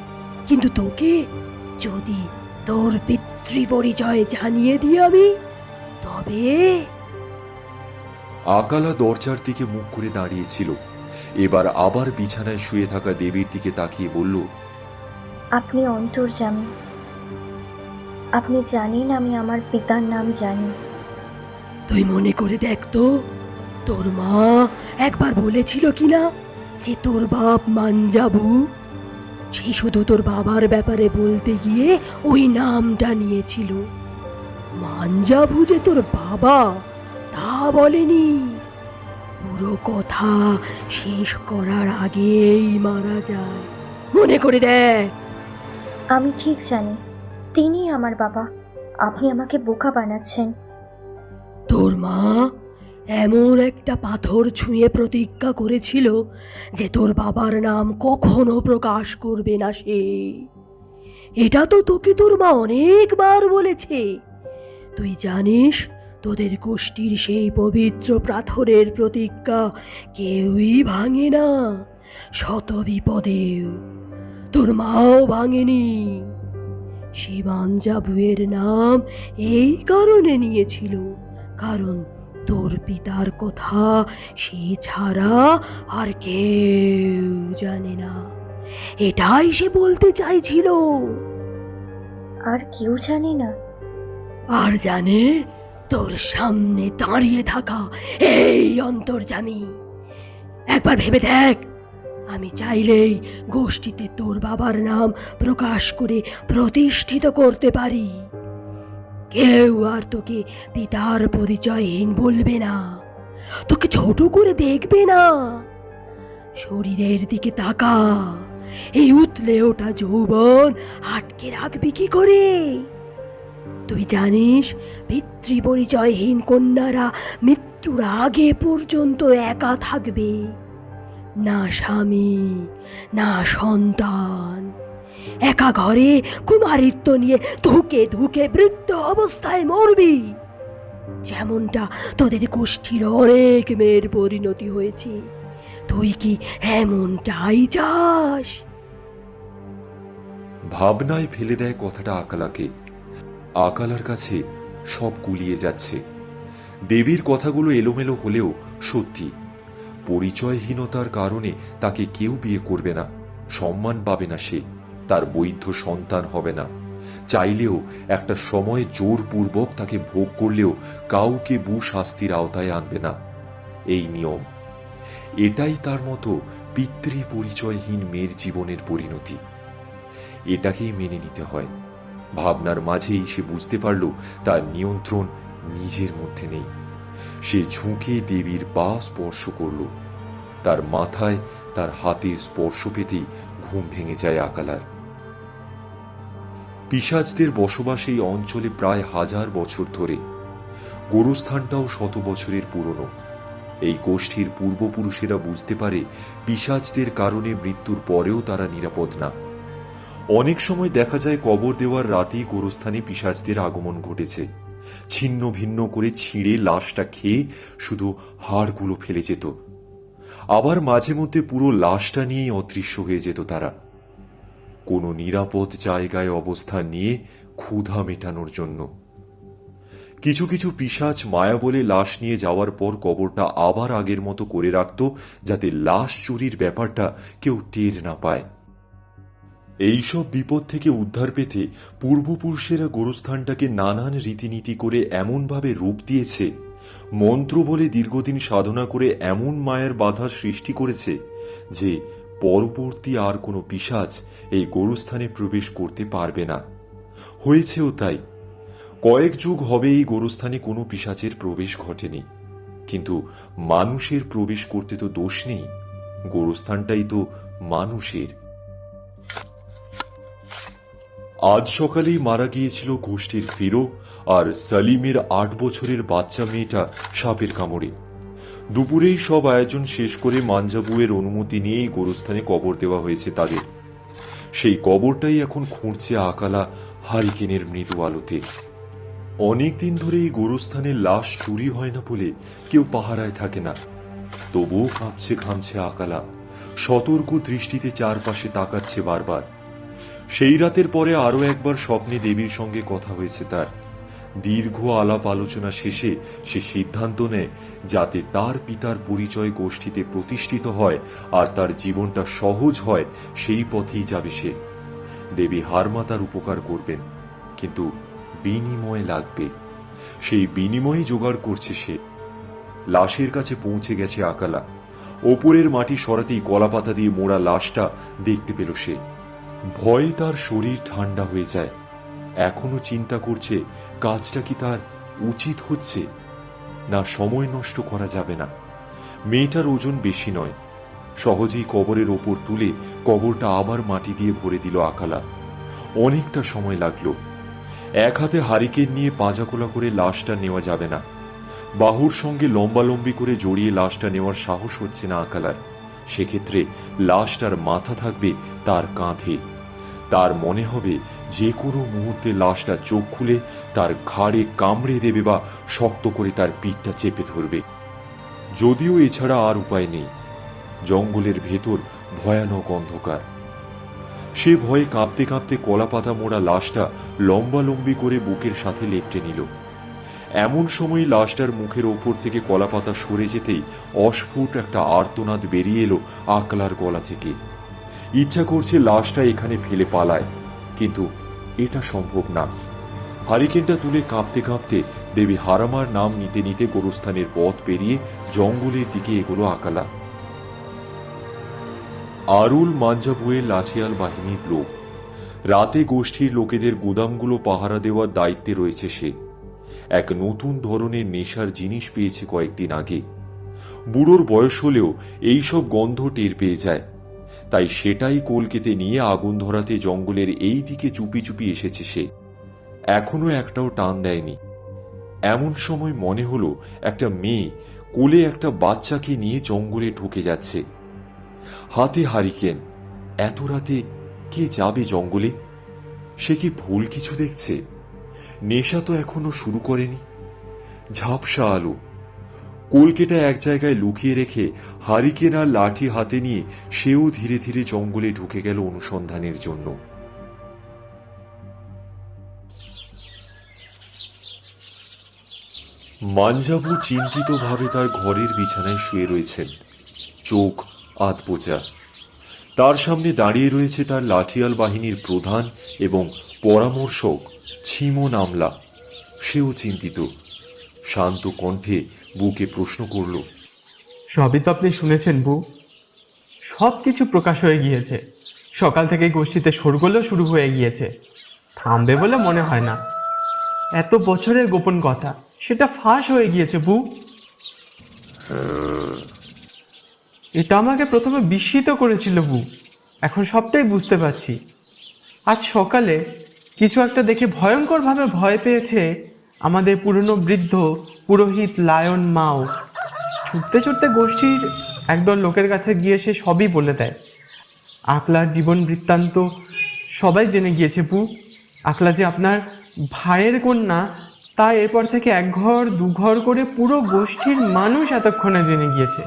E: কিন্তু তোকে যদি তোর পিতৃ পরিচয় জানিয়ে দিই আমি, তবে
A: আকালা দরজার দিকে মুখ করে দাঁড়িয়েছিল। এবার আবার বিছানায় শুয়ে থাকা দেবীর দিকে তাকিয়ে বলল,
B: আপনি অন্তর্যামী, আপনি জানেন আমি আমার পিতার নাম জানি।
E: তুই মনে করে দেখ তো, তোর মা একবার বলেছিল কিনা যে তোর বাপ মানজাবু? সে শুধু তোর বাবার ব্যাপারে বলতে গিয়ে ওই নামটা নিয়েছিল। মানজাবু যে তোর বাবা তা বলেনি, পুরো কথা শেষ করার আগেই মারা যায়। মনে করে দেখ।
B: আমি ঠিক জানি তিনি আমার বাবা, আপনি আমাকে বোকা বানাচ্ছেন।
E: তোর মা এমন একটা পাথর ছুঁয়ে প্রতিজ্ঞা করেছিল যে তোর বাবার নাম কখনো প্রকাশ করবে না সে। এটা তো তোকে তোর মা অনেকবার বলেছে। তুই জানিস তোদের গোষ্ঠীর সেই পবিত্র পাথরের প্রতিজ্ঞা কেউই ভাঙে না, শত বিপদেও। তোর মাও ভাঙেনি। সে মানজাবুয়ের নাম এই কারণে নিয়েছিল, কারণ তোর পিতার কথা সে ছাড়া আর কেউ জানে না, এটাই সে বলতে চাইছিল।
B: আর কেউ জানে না?
E: আর জানে তোর সামনে দাঁড়িয়ে থাকা এই অন্তর্যামী। একবার ভেবে দেখ, আমি চাইলেই গোষ্ঠীতে তোর বাবার নাম প্রকাশ করে প্রতিষ্ঠিত করতে পারি। কেউ আর তোকে পিতার পরিচয়হীন বলবে না, তোকে ছোট করে দেখবে না। শরীরের দিকে তাকা, এই উতলে ওঠা যৌবন আটকে রাখবি কি করে? তুই জানিস পিতৃ পরিচয়হীন কন্যারা মৃত্যুর আগে পর্যন্ত একা থাকবে, না স্বামী না সন্তান। একা ঘরে কুমারিত্ব নিয়ে ধুকে ধুকে বৃদ্ধ অবস্থায় মরবি, যেমনটা তোদের গোষ্ঠীর অনেক মেয়ের পরিণতি হয়েছে। তুই কি এমনটাই চাস?
A: ভাবনায় ফেলে দেয় কথাটা আকালাকে। আকালার কাছে সব গুলিয়ে যাচ্ছে। দেবীর কথাগুলো এলোমেলো হলেও সত্যি। পরিচয়হীনতার কারণে তাকে কেউ বিয়ে করবে না, সম্মান পাবে না সে, তার বৈধ সন্তান হবে না। চাইলেও একটা সময় জোরপূর্বক তাকে ভোগ করলেও কাউকে শাস্তির আওতায় আনবে না, এই নিয়ম। এটাই তার মতো পিতৃ পরিচয়হীন মেয়ের জীবনের পরিণতি। এটাকেই মেনে নিতে হয়। ভাবনার মাঝেই সে বুঝতে পারল তার নিয়ন্ত্রণ নিজের মধ্যে নেই। সে ঝুঁকে দেবীর পা স্পর্শ করল। তার মাথায় তার হাতের স্পর্শ পেতেই ঘুম ভেঙে যায় আকালার। পিশাচদের বসবাস এই অঞ্চলে প্রায় 1000 বছর ধরে। গোরস্থানটাও 100 বছরের পুরনো। এই গোষ্ঠীর পূর্বপুরুষেরা বুঝতে পারে পিশাচদের কারণে মৃত্যুর পরেও তারা নিরাপদ না। অনেক সময় দেখা যায় কবর দেওয়ার রাতেই গোরস্থানে পিশাচদের আগমন ঘটেছে। ছিন্ন ভিন্ন করে ছিঁড়ে লাশটা খেয়ে শুধু হাড়গুলো ফেলে যেত। আবার মাঝে মধ্যে পুরো লাশটা নিয়েই অদৃশ্য হয়ে যেত তারা, কোনো নিরাপদ জায়গায় অবস্থান নিয়ে ক্ষুধা মেটানোর জন্য। কিছু কিছু পিশাচ মায়া বলে লাশ নিয়ে যাওয়ার পর কবরটা আবার আগের মতো করে রাখত, যাতে লাশ চুরির ব্যাপারটা কেউ টের না পায়। এইসব বিপদ থেকে উদ্ধার পেতে পূর্বপুরুষেরা গোরস্থানটাকে নানান রীতিনীতি করে এমনভাবে রূপ দিয়েছে, মন্ত্র বলে দীর্ঘদিন সাধনা করে এমন মায়ের বাধা সৃষ্টি করেছে যে পরবর্তী আর কোনো পিশাচ এই গোরস্থানে প্রবেশ করতে পারবে না। হয়েছেও তাই। কয়েক যুগ হবে এই গোরস্থানে কোনো পিশাচের প্রবেশ ঘটেনি, কিন্তু মানুষের প্রবেশ করতে তো দোষ নেই। গোরস্থানটাই তো মানুষের। আজ সকালেই মারা গিয়েছিল গোষ্ঠীর ফিরো আর সালিমের 8 বছরের বাচ্চা মেয়েটা সাপের কামড়ে। দুপুরেই সব আয়োজন শেষ করে মানজাবুয়ের অনুমতি নিয়েই গোরস্থানে কবর দেওয়া হয়েছে তাদের। সেই কবরটাই এখন খুঁড়ছে আকালা হারিকেনের মৃদু আলোতে। অনেকদিন ধরে এই গোরস্থানের লাশ চুরি হয় না বলে কেউ পাহারায় থাকে না, তবুও কাঁপছে ঘামছে আকালা, সতর্ক দৃষ্টিতে চারপাশে তাকাচ্ছে বারবার। সেই রাতের পরে আরো একবার স্বপ্নে দেবীর সঙ্গে কথা হয়েছে তার। দীর্ঘ আলাপ আলোচনা শেষে সে সিদ্ধান্ত নেয় যাতে তার পিতার পরিচয় গোষ্ঠীতে প্রতিষ্ঠিত হয় আর তার জীবনটা সহজ হয়, সেই পথেই যাবে সে। দেবী হারমা তার উপকার করবেন, কিন্তু বিনিময় লাগবে। সেই বিনিময়ে জোগাড় করছে সে। লাশের কাছে পৌঁছে গেছে আকালা। ওপরের মাটি সরাতেই কলাপাতা দিয়ে মোড়া লাশটা দেখতে পেল সে। ভয়ে তার শরীর ঠান্ডা হয়ে যায়। এখনো চিন্তা করছে কাজটা কি তার উচিত হচ্ছে, না সময় নষ্ট করা যাবে না। মেয়েটার ওজন বেশি নয়, সহজেই কবরের ওপর তুলে কবরটা আবার মাটি দিয়ে ভরে দিল আকালা। অনেকটা সময় লাগলো। এক হাতে হারিকেন নিয়ে পাঁজাকোলা করে লাশটা নেওয়া যাবে না, বাহুর সঙ্গে লম্বালম্বি করে জড়িয়ে লাশটা নেওয়ার সাহস হচ্ছে না আকালার। সেক্ষেত্রে লাশটার মাথা থাকবে তার কাঁধে। তার মনে হবে যে কোনো মুহূর্তে লাশটা চোখ খুলে তার ঘাড়ে কামড়ে দেবে বা শক্ত করে তার পিঠটা চেপে ধরবে। যদিও এছাড়া আর উপায় নেই। জঙ্গলের ভেতর ভয়ানক অন্ধকার। সে ভয়ে কাঁপতে কাঁপতে কলাপাতা মোড়া লাশটা লম্বালম্বি করে বুকের সাথে লেপটে নিল। এমন সময় লাশটার মুখের ওপর থেকে কলাপাতা সরে যেতেই অস্ফুট একটা আর্তনাদ বেরিয়ে এলো আকলার গলা থেকে। ইচ্ছা করছে লাশটা এখানে ফেলে পালায়, কিন্তু এটা সম্ভব না। হারিকেনটা তুলে কাঁপতে কাঁপতে দেবী হারামার নাম নিতে নিতে গোরস্থানের পথ পেরিয়ে জঙ্গলের দিকে এগোলো আকালা। আরুল মাঞ্জাবুয়ের লাঠিয়াল বাহিনীর লোক। রাতে গোষ্ঠীর লোকেদের গুদামগুলো পাহারা দেওয়ার দায়িত্বে রয়েছে সে। এক নতুন ধরনের নেশার জিনিস পেয়েছে কয়েকদিন আগে। বুড়োর বয়স হলেও এইসব গন্ধ টের পেয়ে যায়, তাই সেটাই কলকেতে নিয়ে আগুন ধরাতে জঙ্গলের এই দিকে চুপি চুপি এসেছে সে। এখনো একটাও টান দেয়নি। এমন সময় মনে হলো একটা মেয়ে কোলে একটা বাচ্চাকে নিয়ে জঙ্গলে ঢুকে যাচ্ছে, হাতে হারিকেন। এত রাতে কে যাবে জঙ্গলে? সে কি ভুল কিছু দেখছে? নেশা তো এখনো শুরু করেনি। ঝাপসা আলো। কলকেটা এক জায়গায় লুকিয়ে রেখে হারিকেন আর লাঠি হাতে নিয়ে সেও ধীরে ধীরে জঙ্গলে ঢুকে গেল অনুসন্ধানের জন্য। মাঞ্জাবু চিন্তিতভাবে তার ঘরের বিছানায় শুয়ে রয়েছেন, চোখ আধবোজা। তার সামনে দাঁড়িয়ে রয়েছে তার লাঠিয়াল বাহিনীর প্রধান এবং পরামর্শক ছিমন আমলা। সেও চিন্তিত। শান্ত কণ্ঠে বুকে প্রশ্ন করল,
F: সবই তো আপনি শুনেছেন বউ। সব কিছু প্রকাশ হয়ে গিয়েছে। সকাল থেকে গোষ্ঠীতে শোরগোলও শুরু হয়ে গিয়েছে। থামবে বলে মনে হয় না। এত বছরের গোপন কথা সেটা ফাঁস হয়ে গিয়েছে বউ। এটা আমাকে প্রথমে বিস্মিত করেছিল বউ। এখন সবটাই বুঝতে পারছি। আজ সকালে কিছু একটা দেখে ভয়ঙ্করভাবে ভয় পেয়েছে আমাদের পুরনো বৃদ্ধ পুরোহিত লায়ন মাও। ছুটতে ছুটতে গোষ্ঠীর একদল লোকের কাছে গিয়ে সে সবই বলে দেয়। আকলার জীবন বৃত্তান্ত সবাই জেনে গিয়েছে বু। আকলা যে আপনার ভাইয়ের কন্যা তা এরপর থেকে এক ঘর দু ঘর করে পুরো গোষ্ঠীর মানুষ এতক্ষণে জেনে গিয়েছে।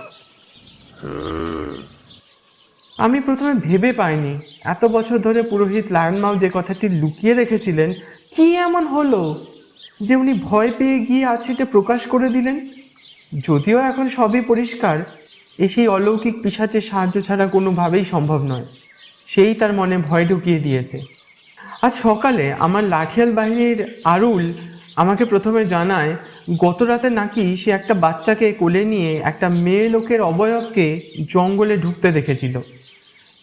F: আমি প্রথমে ভেবে পাইনি এত বছর ধরে পুরোহিত লায়ন মাও যে কথাটি লুকিয়ে রেখেছিলেন কি এমন হলো যে উনি ভয় পেয়ে গিয়ে আজ সেটা প্রকাশ করে দিলেন। যদিও এখন সবই পরিষ্কার, সেই অলৌকিক পিশাচের সাহায্য ছাড়া কোনোভাবেই সম্ভব নয়। সেই তার মনে ভয় ঢুকিয়ে দিয়েছে। আজ সকালে আমার লাঠিয়াল বাহিনীর আরুল আমাকে প্রথমে জানায় গত রাতে নাকি সে একটা বাচ্চাকে কোলে নিয়ে একটা মেয়ে লোকের অবয়বকে জঙ্গলে ঢুকতে দেখেছিল।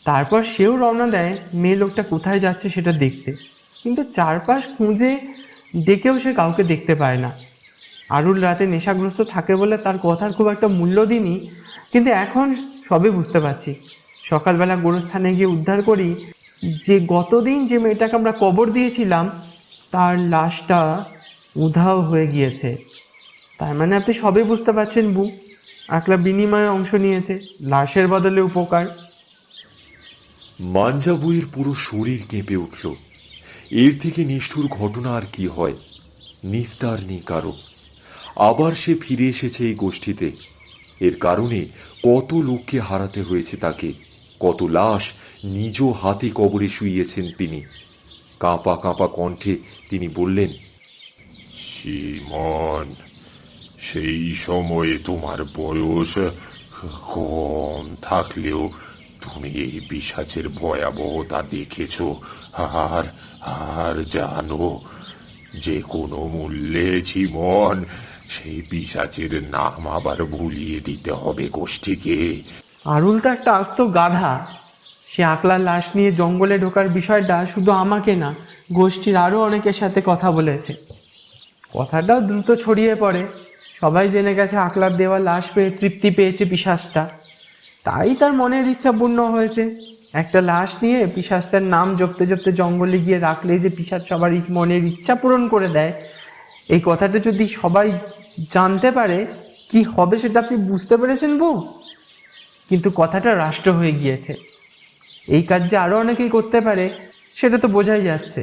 F: তারপর সেও রওনা দেয় মেয়ে লোকটা কোথায় যাচ্ছে সেটা দেখতে, কিন্তু চারপাশ খুঁজে ডেকেও সে কাউকে দেখতে পায় না। আরুল রাতে নেশাগ্রস্ত থাকে বলে তার কথার খুব একটা মূল্য দিইনি, কিন্তু এখন সবই বুঝতে পারছি। সকালবেলা গোরস্থানে গিয়ে উদ্ধার করি যে গতদিন যে মেয়েটাকে আমরা কবর দিয়েছিলাম তার লাশটা উধাও হয়ে গিয়েছে। তার মানে আপনি সবই বুঝতে পারছেন বু। আকলা বিনিময়ে অংশ নিয়েছে, লাশের বদলে উপকার।
A: মাঞ্জাবুয়ের পুরো শরীর কেঁপে উঠল। এর থেকে নিষ্ঠুর ঘটনা আর কি হয়? নিস্তার নেই কারো। আবার সে ফিরে এসেছে এই গোষ্ঠীতে। এর কারণে কত লোককে হারাতে হয়েছে তাকে, কত লাশ নিজ হাতে কবরে শুইয়েছেন তিনি। কাঁপা কাঁপা কণ্ঠে তিনি বললেন,
C: সিমন, সেই সময়ে তোমার বয়স কম থাকলেও তুমি এই পিশাচের ভয়াবহতা দেখেছ আর আর জানো, যে কোনো মূল্যে জীবন সেই পিশাচের নাম আবার ভুলিয়ে দিতে হবে গোষ্ঠীকে।
F: আরুল তো একটা আস্ত গাধা। সে আকলার লাশ নিয়ে জঙ্গলে ঢোকার বিষয়টা শুধু আমাকে না, গোষ্ঠীর আরও অনেকের সাথে কথা বলেছে। কথাটাও দ্রুত ছড়িয়ে পড়ে। সবাই জেনে গেছে আকলার দেওয়া লাশ পেয়ে তৃপ্তি পেয়েছে পিশাচটা। তাই তার মনের ইচ্ছা পূর্ণ হয়েছে। একটা লাশ নিয়ে পিশাচটার নাম জপতে জপতে জঙ্গলে গিয়ে রাখলেই যে পিশাচ সবার মনের ইচ্ছা পূরণ করে দেয়, এই কথাটা যদি সবাই জানতে পারে কি হবে সেটা আপনি বুঝতে পেরেছেন বউ? কিন্তু কথাটা রাষ্ট্র হয়ে গিয়েছে। এই কাজ যে আরও অনেকেই করতে পারে সেটা তো বোঝাই যাচ্ছে।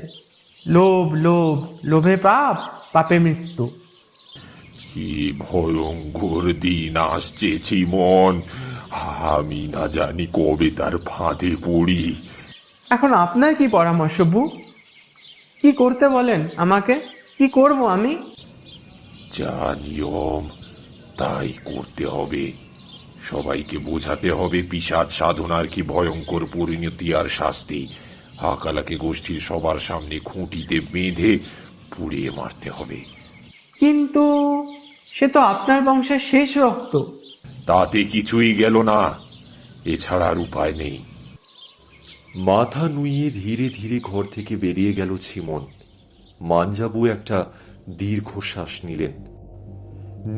F: লোভ, লোভ, লোভে পাপ, পাপে মৃত্যু।
C: কি ভয়ঙ্কর দিন আসছে চিমন, আমি না জানি কবে তার ফাঁদে পড়ি।
F: এখন আপনার কি পরামর্শ বউ? কি করতে বলেন আমাকে? কি করব আমি?
C: যা নিয়ম তাই করতে হবে। সবাইকে বোঝাতে হবে পিশাচ সাধনার কি ভয়ঙ্কর পরিণতি আর শাস্তি। আকালাকে গোষ্ঠীর সবার সামনে খুঁটিতে বেঁধে পুড়িয়ে মারতে হবে।
F: কিন্তু সে তো আপনার বংশের শেষ রক্ত।
C: তাতে কিছুই গেল না, এছাড়া আর উপায় নেই।
A: মাথা নুইয়ে ধীরে ধীরে ঘর থেকে বেরিয়ে গেল ছিমন। মাঞ্জাবু একটা দীর্ঘশ্বাস নিলেন।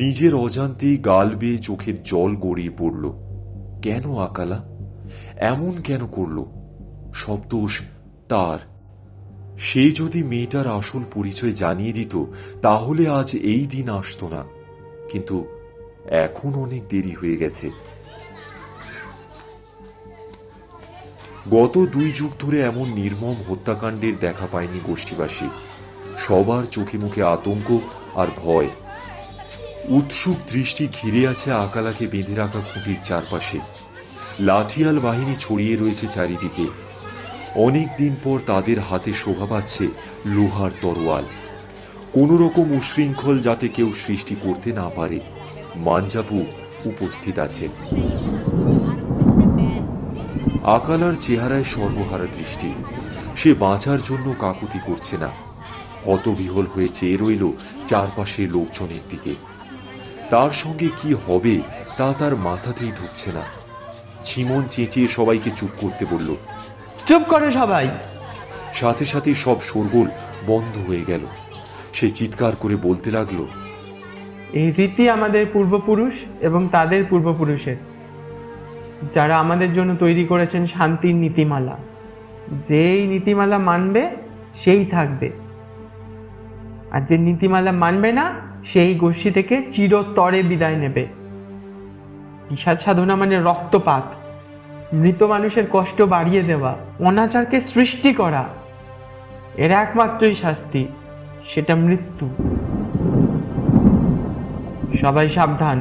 A: নিজের অজান্তেই গাল বেয়ে চোখের জল গড়িয়ে পড়ল। কেন আকালা এমন কেন করল? সব দোষ তার। সে যদি মেয়েটার আসল পরিচয় জানিয়ে দিত তাহলে আজ এই দিন আসতো না। কিন্তু এখন অনেক দেরি হয়ে গেছে। গত 2 যুগ ধরে এমন নির্মম হত্যাকাণ্ডের দেখা পায়নি গোষ্ঠীবাসী। সবার চোখে মুখে আতঙ্ক আর ভয়। উৎসুক দৃষ্টি ঘিরে আছে আকালাকে বেঁধে রাখা খুঁটির চারপাশে। লাঠিয়াল বাহিনী ছড়িয়ে রয়েছে চারিদিকে। অনেক দিন পর তাদের হাতে শোভা পাচ্ছে লোহার তরোয়াল। কোন রকম উশৃঙ্খল যাতে কেউ সৃষ্টি করতে না পারে, মাঞ্জাবু উপস্থিত আছেন। আকালার চেহারায় সর্বহারা দৃষ্টি। সে বাঁচার জন্য কাকুতি করছে না। হতবিহ্বল হয়ে চেয়ে রইল চারপাশের লোকজনের দিকে। তার সঙ্গে কি হবে তা তার মাথাতেই ঢুকছে না। ছিমন চেঁচিয়ে সবাইকে চুপ করতে বলল।
F: চুপ করো সবাই।
A: সাথে সাথে সব শোরগোল বন্ধ হয়ে গেল। সে চিৎকার করে বলতে লাগলো,
F: এই রীতি আমাদের পূর্বপুরুষ এবং তাদের পূর্বপুরুষের, যারা আমাদের জন্য তৈরি করেছেন শান্তির নীতিমালা। যেই নীতিমালা মানবে সেই থাকবে, আর যে নীতিমালা মানবে না সেই গোষ্ঠী থেকে চিরতরে বিদায় নেবে। পিশাচ সাধনা মানে রক্তপাত, মৃত মানুষের কষ্ট বাড়িয়ে দেওয়া, অনাচারকে সৃষ্টি করা। এর একমাত্রই শাস্তি, সেটা মৃত্যু। সবাই সাবধান।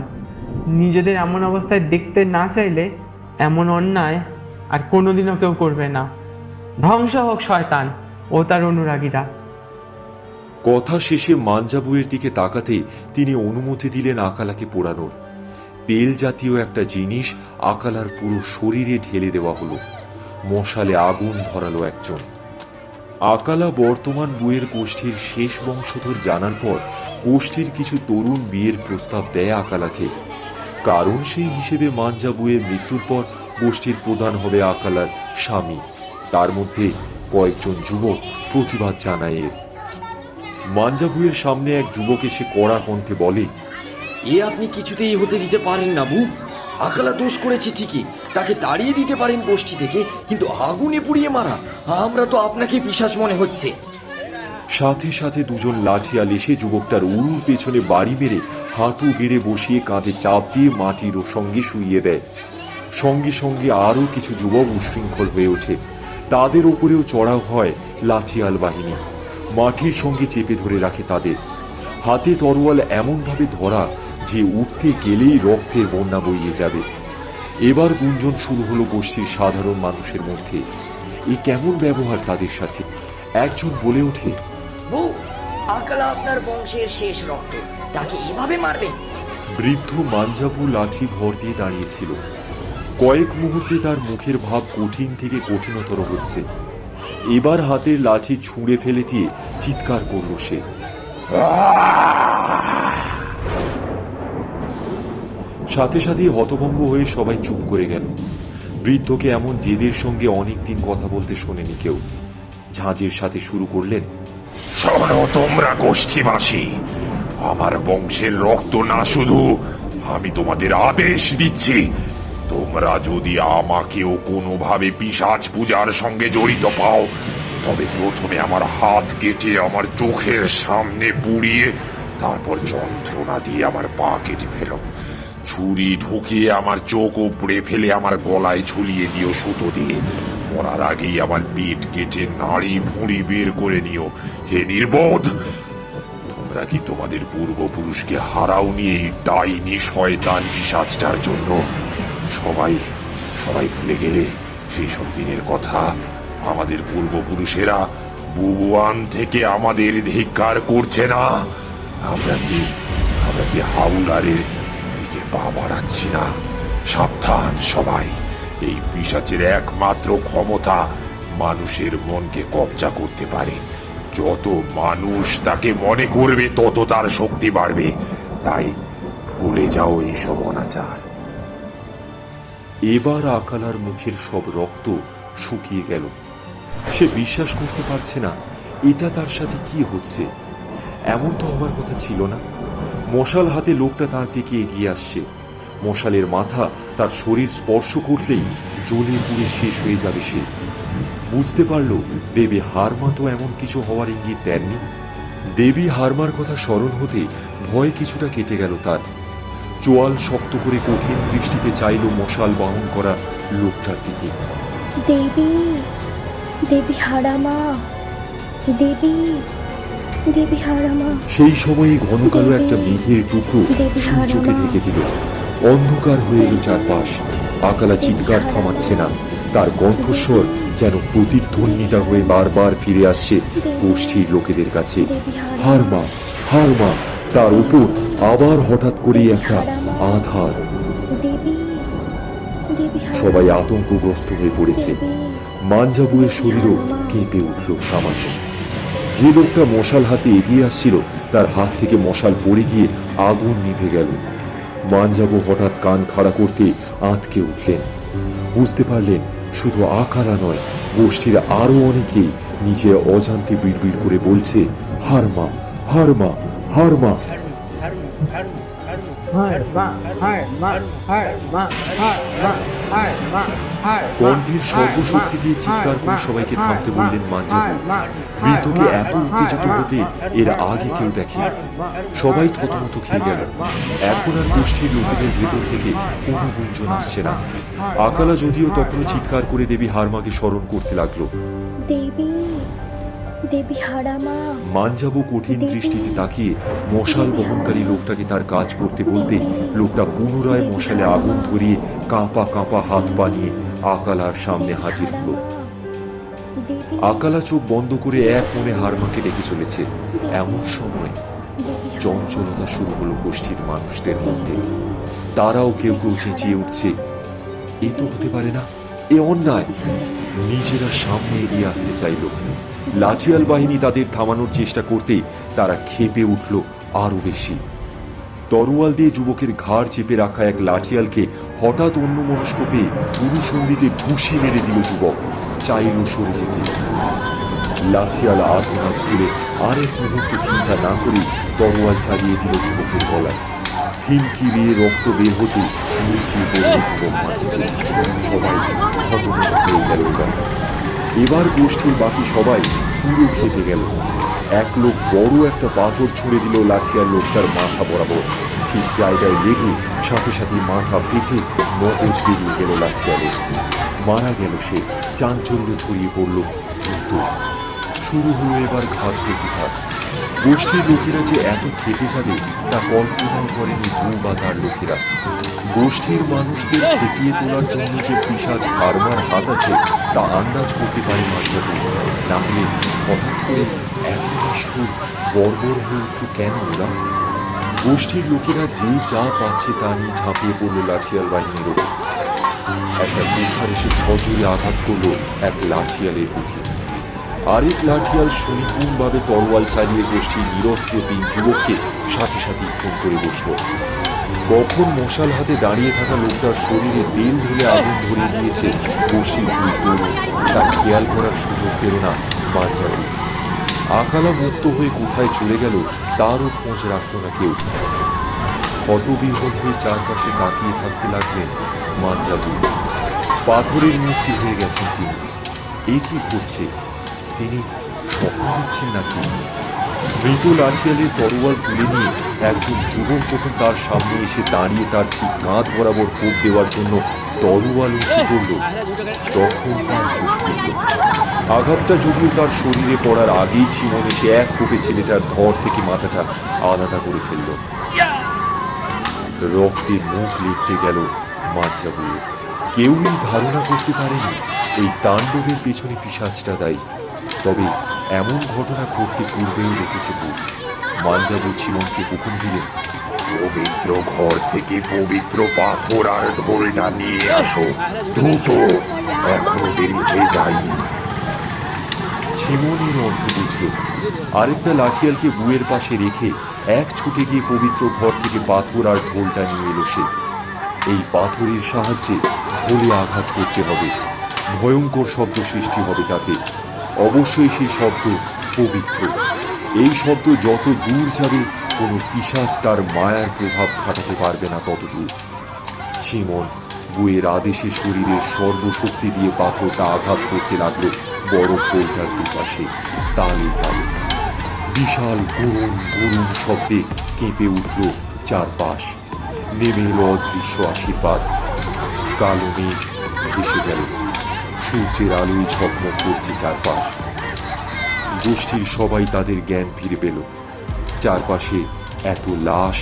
F: নিজেদের এমন অবস্থায় দেখতে না চাইলে এমন অন্যায় আর কোনোদিনও কেউ করবে না। ধ্বংস হোক শয়তান ও তার অনুরাগীরা।
A: কথা শেষে মাঞ্জাবুয়ের দিকে তাকাতে তিনি অনুমতি দিলেন আকালাকে পোড়ানোর। পেল জাতীয় একটা জিনিস আকালার পুরো শরীরে ঢেলে দেওয়া হলো। মশালে আগুন ধরালো একজন। আকালা বর্তমান বুয়ের গোষ্ঠীর শেষ বংশধর জানার পর গোষ্ঠীর কিছু তরুণ বিয়ের প্রস্তাব দেয় আকালাকে। কারণ সেই হিসেবে মাঞ্জাবুয়ের মৃত্যুর পর গোষ্ঠীর প্রধান হবে আকালার স্বামী। তার মধ্যে কয়েকজন যুবক প্রতিবাদ জানায় এর। মাঞ্জাবুয়ের সামনে এক যুবক এসে কড়া কণ্ঠে বলে,
D: এ আপনি কিছুতেই হতে দিতে পারেন না বু। আকালা দোষ করেছে ঠিকই, তাকে তাড়িয়ে দিতে পারেন গোষ্ঠী থেকে, কিন্তু আগুনে পুড়িয়ে মারা, আমরা তো আপনাকে পিশাচ মনে হচ্ছে।
A: সাথে সাথে দুজন লাঠিয়াল এসে যুবকটার উরুর পেছনে বাড়ি মেরে হাঁটু গেড়ে বসিয়ে কাঁধে চাপ দিয়ে মাটির সঙ্গে শুইয়ে দেয়। সঙ্গে সঙ্গে আরও কিছু যুবক উশৃঙ্খল হয়ে ওঠে। তাদের ওপরেও চড়াও হয় লাঠিয়াল বাহিনী, মাটির সঙ্গে চেপে ধরে রাখে তাদের। হাতে তরোয়াল এমনভাবে ধরা যে উঠতে গেলেই রক্তের বন্যা বইয়ে যাবে। এবার গুঞ্জন শুরু হলো গোষ্ঠীর সাধারণ মানুষের মধ্যে। এ কেমন ব্যবহার তাদের সাথে? একজন বলে ওঠে,
G: বউ, আকালা আপনার বংশের শেষ রক্ত, তাকে এভাবে মারবেন?
A: বৃদ্ধ মাঞ্জাবু লাঠি ভর দিয়ে দাঁড়িয়েছিল। কয়েক মুহূর্তে তার মুখের ভাব কঠিন থেকে কঠিনতর হচ্ছে। এবার হাতের লাঠি ছুঁড়ে ফেলে দিয়ে চিৎকার করল সে। সাথে সাথে হতভম্ব হয়ে সবাই চুপ করে গেল। বৃদ্ধকে এমন জেদের সঙ্গে অনেকদিন কথা বলতে শোনেনি কেউ। ঝাঁঝের সাথে শুরু করলেন,
C: শোনো তোমরা গোষ্ঠীবাসী, আমার বংশের রক্ত না শুধু, আমি তোমাদের আদেশ দিচ্ছি, তোমরা যদি আমাকেও কোনোভাবে পিশাচ পূজার সঙ্গে জড়িত পাও, তবে প্রথমে আমার হাত কেটে আমার চোখের সামনে পুড়িয়ে তারপর যন্ত্রণা দিয়ে আমার পা কেটে ফেলো। ছুরি ঢুকিয়ে আমার চোখ উপড়ে ফেলে আমার গলায় ঝুলিয়ে দিও সুতো দিয়ে। মরার আগেই আমার পেট কেটে নাড়ি ভুঁড়ি বের করে নিও। হে নির্বোধ, তোমরা কি তোমাদের পূর্বপুরুষকে হারাওনি এই ডাইনি শয়তান পিশাচটার জন্য? সবাই সবাই ভুলে গেলে সেই সব দিনের কথা? আমাদের পূর্বপুরুষেরা বুবুয়ান থেকে আমাদের ধিক্কার করছে না? আমরা কি হাউলারের দিকে পা বাড়াচ্ছি না? সাবধান সবাই, এই পিশাচের একমাত্র ক্ষমতা মানুষের মনকে কবজা করতে পারে। যত মানুষ তাকে মনে করবে তত তার শক্তি বাড়বে। তাই ভুলে যাও এইসব অনাচার।
A: এবার আকালার মুখের সব রক্ত শুকিয়ে গেল। সে বিশ্বাস করতে পারছে না এটা তার সাথে কি হচ্ছে। এমন তো হবার কথা ছিল না। মশাল হাতে লোকটা তার দিকে এগিয়ে আসছে। মশালের মাথা তার শরীর স্পর্শ করলেই জ্বলে পুড়ে শেষ হয়ে যাবে সে। বুঝতে পারল দেবী হারমা তো এমন কিছু হওয়ার ইঙ্গিত দেননি। দেবী হারমার কথা স্মরণ হতে ভয় কিছুটা কেটে গেল তার। চোয়াল শক্ত করে কঠিন দৃষ্টিতে চাইল মশাল বহন করা লোকটার দিকে।
B: দেবী, দেবী হারামা, দেবী, দেবী হারামা।
A: সেই সময়ই ঘন কালো একটা মেঘের টুকরো সূর্যকে ঢেকে দিল। অন্ধকার হয়ে এলো চারপাশ। আকালা চিৎকার থামাচ্ছে না। তার কণ্ঠস্বর যেন প্রতিধ্বনিতা হয়ে বারবার ফিরে আসছে গোষ্ঠীর লোকেদের কাছে। হারমা, হারমা। তার উপর আবার হঠাৎ করে একটা আধার।
B: দেবী, দেবী
A: সবাই আতঙ্কগ্রস্ত হয়ে পড়েছে। মাঞ্জাবুয়ের শরীরও কেঁপে উঠল সামান্য। যে লোকটা মশাল হাতে এগিয়ে আসছিল তার হাত থেকে মশাল পড়ে গিয়ে আগুন নিভে গেল। মাঞ্জাবু হঠাৎ কান খাড়া করতে আঁতকে উঠলেন। বুঝতে পারলেন শুধু আকালা নয়, গোষ্ঠীর আরো অনেকেই নিজের অজান্তে বিড়বিড় করে বলছে, হারমা, হারমা, হারমা। কণ্ঠের সর্বশক্তি দিয়ে চিৎকার করে সবাইকে থামতে বললেন মাঞ্জাবু। বৃদ্ধকে এত উত্তেজিত হতে এর আগে কেউ দেখে। সবাই থতমত খেয়ে গেল। এখন আর গোষ্ঠীর লোকেদের ভেতর থেকে কোনো গুঞ্জন আসছে না। আকালা যদিও তখনও চিৎকার করে দেবী হারমাকে স্মরণ করতে লাগলো।
B: দেবী, দেবী হারামা।
A: মাঞ্জাবু কঠিন দৃষ্টিতে তাকিয়ে মশাল বহনকারী লোকটাকে তার কাজ করতে বলতে লোকটা পুনরায় মশালে আগুন ধরিয়ে কাঁপা কাঁপা হাত পা নিয়ে আকালার সামনে হাজির হলো। আকালা চোখ বন্ধ করে এক মনে হারমাকে ডেকে চলেছে। এমন সময় চঞ্চলতা শুরু হলো গোষ্ঠীর মানুষদের মধ্যে। তারাও কেউ কেউ চেঁচিয়ে উঠছে, এ তো হতে পারে না, এ অন্যায়। নিজেরা সামনে এগিয়ে আসতে চাইল। লাঠিয়াল বাহিনী তাদের থামানোর চেষ্টা করতে তারা ক্ষেপে উঠল আরো বেশি। তরোয়াল দিয়ে যুবকের ঘাড় চেপে রাখা এক লাঠিয়ালকে হঠাৎ অন্যমনস্ক পেয়ে উরুসন্ধিতে ঘুষি মেরে দিল যুবক। চাইল সরে যেতে। লাঠিয়াল আর্তনাদ করে আরেক মুহূর্ত চিন্তা না করে তরোয়াল চালিয়ে দিল যুবকের গলায়। হিমকি বেয়ে রক্ত বের হতে মুঠিয়ে পড়ল যুবক মাটিতে। সবাই হতভম্ব হয়ে গেল। এবার গোষ্ঠীর বাকি সবাই পুরো খেপে গেল। এক লোক বড় একটা পাথর ছুঁড়ে দিল লাঠিয়াল লোকটার মাথা বরাবর। ঠিক জায়গায় লেগে সাথে সাথে মাথা ফেটে মগজ বেরিয়ে গেল লাঠিয়ালের। মারা গেল সে। চাঞ্চল্য ছড়িয়ে পড়ল দ্রুত। শুরু হলো এবার ঘাত প্রতিঘাত। গোষ্ঠীর লোকেরা যে এত খেপে যাবে তা কল্পনাও করেনি বউ বা তার লোকেরা। গোষ্ঠীর মানুষদের খেপিয়ে তোলার জন্য যে পিশাচ হারমার হাত আছে তা আন্দাজ করতে পারে মাঞ্জাবু। না হলে হঠাৎ করে এত নিষ্ঠুর বর্বর হয়ে উঠল কেন ওরা? গোষ্ঠীর লোকেরা যে যা পাচ্ছে তা নিয়ে ঝাঁপিয়ে পড়ল লাঠিয়াল বাহিনীর ওপর। একটা কুঠার এসে সজোরে আঘাত করলো এক লাঠিয়ালের মুখে। আরেক লাঠিয়াল সুনিপুণভাবে তরোয়াল চালিয়ে গোষ্ঠীর নিরস্ত্র 3 যুবককে সাথে সাথে খুন করে বসল। কখন মশাল হাতে দাঁড়িয়ে থাকা লোকটার শরীরে তেল ঢেলে আগুন ধরিয়ে দিয়েছে গোষ্ঠীর 2 তরুণ, তা খেয়াল করার সুযোগ পেল না মাঞ্জাবু। আকালা মুক্ত হয়ে কোথায় চলে গেল তারও খোঁজ রাখল না কেউ। হতবিহ্বল হয়ে চারপাশে তাকিয়ে থাকতে লাগলেন মাঞ্জাবু। পাথরের মূর্তি হয়ে গেছেন তিনি। এ কি ঘটছে? তিনি স্বপ্ন দেখছেন নাকি? মৃত লাঠিয়ালের তরোয়াল তুলে নিয়ে একজন যুবক যখন তার সামনে এসে দাঁড়িয়ে তার ঠিক কাঁধ বরাবর কোপ দেওয়ার জন্য তরোয়াল উঁচু করল, তখন তার হুঁশ ফিরল। আঘাতটা যদিও তার শরীরে পড়ার আগেই চিমন এসে এক কোপে ছেলেটার ধর থেকে মাথাটা আলাদা করে ফেলল। রক্তে মুখ লিপটে গেল মাঞ্জাবুয়ের। কেউই ধারণা করতে পারেনি এই তাণ্ডবের পেছনে পিশাচটা দায়ী। তবে এমন ঘটনা ঘটতে পূর্বেও দেখেছে বউ। মাঞ্জাবু চিমনকে হুকুম দিলেন,
C: পবিত্র ঘর থেকে পবিত্র পাথর আর ঢোলটা নিয়ে আসো দ্রুত, এখনো দেরি হয়ে যায়নি।
A: চিমনের অর্থ বুঝল। আরেকটা লাঠিয়ালকে বুয়ের পাশে রেখে এক ছুটে গিয়ে পবিত্র ঘর থেকে পাথর আর ঢোলটা নিয়ে এলো সে। এই পাথরের সাহায্যে ঢোলে আঘাত করতে হবে। ভয়ঙ্কর শব্দ সৃষ্টি হবে তাতে। অবশ্যই সেই শব্দ পবিত্র। এই শব্দ যত দূর যাবে কোনো পিশাচ তার মায়ার প্রভাব খাটাতে পারবে না তত দূর। চিমন বুয়ের আদেশে শরীরের সর্বশক্তি দিয়ে পাথরটা আঘাত করতে লাগলো বড় ঢোলটার দুপাশে, তালে তালে। বিশাল গরুম গরুম শব্দে কেঁপে উঠল চারপাশ। নেমে এলো অদৃশ্য আশীর্বাদ। কালো মেঘ ভেসে গেল। সূর্যের আলোয় ঝকমক করছে চারপাশ। গোষ্ঠীর সবাই তাদের জ্ঞান ফিরে পেল। চারপাশে এত লাশ,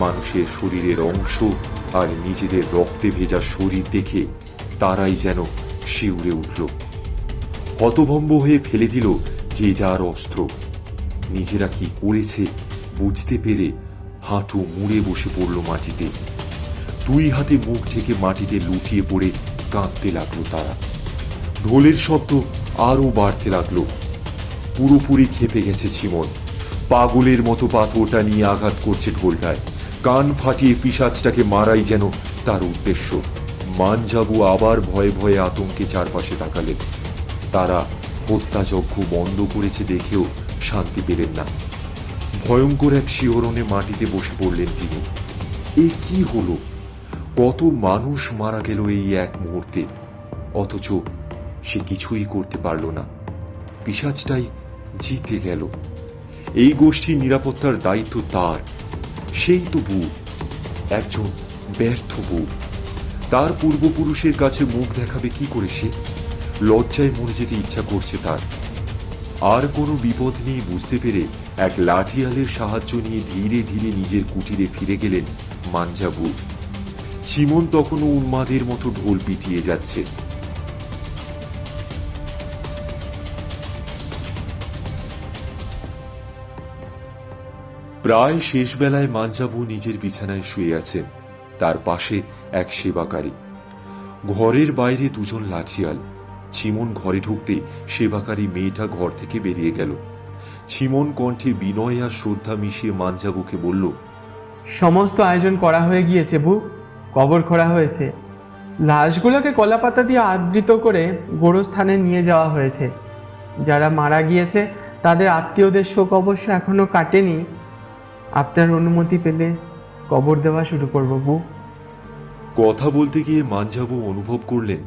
A: মানুষের শরীরের অংশ আর নিজেদের রক্তে ভেজা শরীর দেখে তারাই যেন শিউরে উঠল। হতভম্ব হয়ে ফেলে দিল যে যার অস্ত্র। নিজেরা কি করেছে বুঝতে পেরে হাঁটু মুড়ে বসে পড়ল মাটিতে। 2 হাতে মুখ ঢেকে মাটিতে লুটিয়ে পড়ে কাঁদতে লাগলো তারা। ঢোলের শব্দ আরো বাড়তে লাগলো। পুরোপুরি খেপে গেছে চিমন। পাগলের মতো পাথরটা নিয়ে আঘাত করছে ঢোলটায়। কান ফাটিয়ে পিশাচটাকে মারাই যেন তার উদ্দেশ্য। মাঞ্জাবু আবার ভয়ে ভয়ে আতঙ্কে চারপাশে তাকালেন। তারা হত্যাযজ্ঞ বন্ধ করেছে দেখেও শান্তি পেলেন না। ভয়ঙ্কর এক শিহরণে মাটিতে বসে পড়লেন তিনি। এ কি হলো? কত মানুষ মারা গেল এই এক মুহূর্তে, অথচ সে কিছুই করতে পারল না। পিশাচটাই জিতে গেল। এই গোষ্ঠীর নিরাপত্তার দায়িত্ব তার। সেই তো বউ, একজন ব্যর্থ বউ। তার পূর্বপুরুষের কাছে মুখ দেখাবে কি করে সে? লজ্জায় মরে যেতে ইচ্ছা করছে তার। আর কোনো বিপদ নেই বুঝতে পেরে এক লাঠিয়ালের সাহায্য নিয়ে ধীরে ধীরে নিজের কুটিরে ফিরে গেলেন মাঞ্জাবু। চিমন তখনও উন্মাদের মতো ঢোল পিটিয়ে যাচ্ছে। প্রায় শেষ বেলায় মাঞ্জাবু নিজের বিছানায় শুয়ে আছেন। তার পাশে এক সেবাকারী। ঘরের বাইরে 2 জন লাঠিয়াল। চিমন ঘরে ঢুকতে সেবাকারী মেয়েটা ঘর থেকে বেরিয়ে গেল। চিমন কণ্ঠে বিনয় আর শ্রদ্ধা মিশিয়ে মাঞ্জাবুকে বলল,
F: সমস্ত আয়োজন করা হয়ে গিয়েছে বউ। কবর খোঁড়া হয়েছে। লাশগুলোকে কলাপাতা দিয়ে আবৃত করে গোরস্থানে নিয়ে যাওয়া হয়েছে। যারা মারা গিয়েছে তাদের আত্মীয়দের শোক অবশ্য এখনো কাটেনি। আপনার অনুমতি পেলে কবর দেওয়া শুরু করব বউ।
A: কথা বলতে গিয়ে মাঞ্জাবু অনুভব করলেন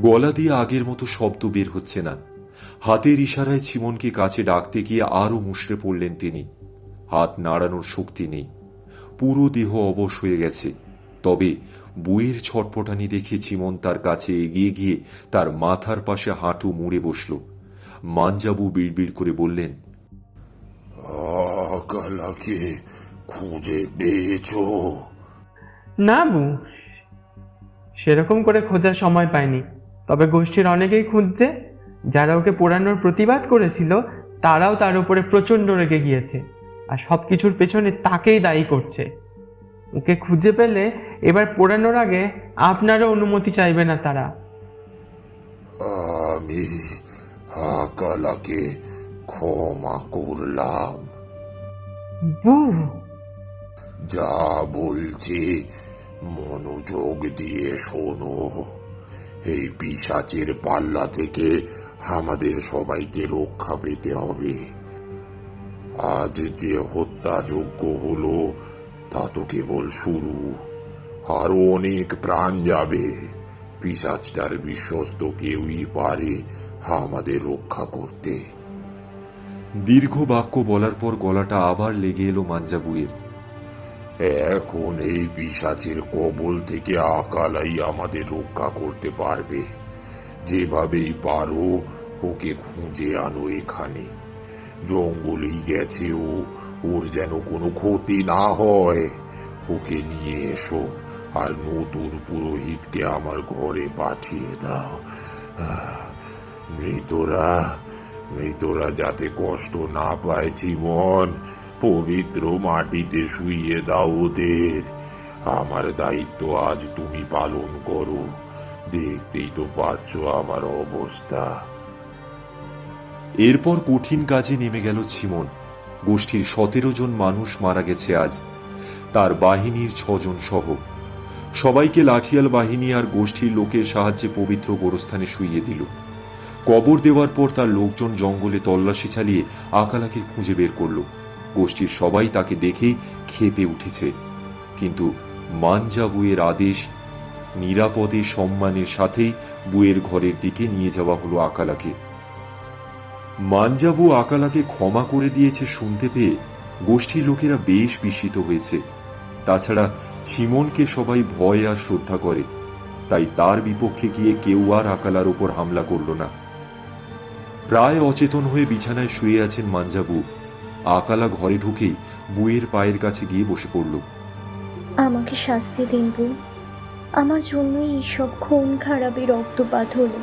A: গলা দিয়ে আগের মতো শব্দ বের হচ্ছে না। হাতের ইশারায় চিমনকে কাছে ডাকতে গিয়ে আরো মুষড়ে পড়লেন তিনি। হাত নাড়ানোর শক্তি নেই, পুরো দেহ অবশ হয়ে গেছে। তবে বইয়ের ছটপটানি দেখে চিমন তার কাছে এগিয়ে গিয়ে তার মাথার পাশে হাঁটু মুড়ে বসল। মানজাবু বিড়বিড় করে বললেন,
C: আকালাকে খুঁজে পেয়েছো?
F: না বু, সেরকম করে খোঁজার সময় পায়নি। তবে গোষ্ঠীর অনেকেই খুঁজছে। যারা ওকে পোড়ানোর প্রতিবাদ করেছিল তারাও তার উপরে প্রচণ্ড রেগে গিয়েছে, আর সব কিছুর পেছনে তাকেই দায়ী করছে। ওকে খুঁজে পেলে এবার পোড়ানোর আগে আপনারও অনুমতি চাইবে না তারা।
C: আমি আকালাকে ক্ষমা করলাম।
F: বু,
C: যা বলছি মনোযোগ দিয়ে শোনো। এই পিশাচের পাল্লা থেকে আমাদের সবাইকে রক্ষা পেতে হবে। আজ যে হত্যাযজ্ঞ হলো তা তো কেবল শুরু, আরো অনেক প্রাণ যাবে। পিশাচটার বিশ্বস্ত কেউই পারে আমাদের রক্ষা করতে।
A: দীর্ঘ বাক্য বলার পর গলাটা আবার লেগে এলো মানজাবুয়ের।
C: এখন এই পিশাচের কবল থেকে আকালাই আমাদের রক্ষা করতে পারবে। যেভাবেই পারো ওকে খুঁজে আনো এখানে। জঙ্গলেই গেছে ও, ওর যেন কোনো ক্ষতি না হয়। ওকে নিয়ে এসো আর নতুন পুরোহিতকে আমার ঘরে পাঠিয়ে দাও। মৃতরা যাতে কষ্ট না পায় জীবন, পবিত্র মাটিতে শুইয়ে দাও ওদের। আমার দায়িত্ব আজ তুমি পালন করো। দেখতেই তো পাচ্ছ আমার অবস্থা।
A: এরপর কঠিন কাজে নেমে গেল চিমন। গোষ্ঠীর 17 জন মানুষ মারা গেছে আজ, তার বাহিনীর 6 জন সহ। সবাইকে লাঠিয়াল বাহিনী আর গোষ্ঠীর লোকের সাহায্যে পবিত্র গোরস্থানে শুইয়ে দিল। কবর দেওয়ার পর তার লোকজন জঙ্গলে তল্লাশি চালিয়ে আকালাকে খুঁজে বের করল। গোষ্ঠীর সবাই তাকে দেখেই ক্ষেপে উঠেছে, কিন্তু মানজা বুয়ের আদেশ, নিরাপদে সম্মানের সাথেই বুয়ের ঘরের দিকে নিয়ে যাওয়া হলো আকালাকে। মানজাবু আকালাকে ক্ষমা করে দিয়েছে শুনতে পেয়ে গোষ্ঠীর লোকেরা বেশ বিস্মিত হয়েছে। তাছাড়া চিমনকে সবাই ভয় আর শ্রদ্ধা করে, তাই তার বিপক্ষে গিয়ে কেউ আর আকালার উপর হামলা করল না। প্রায় অচেতন হয়ে বিছানায় শুয়ে আছেন মানজাবু। আকালা ঘরে ঢুকেই বুয়ের পায়ের কাছে গিয়ে বসে পড়ল।
B: আমাকে শাস্তি দিন বউ, আমার জন্যই এইসব খুন খারাপি রক্তপাত হলো।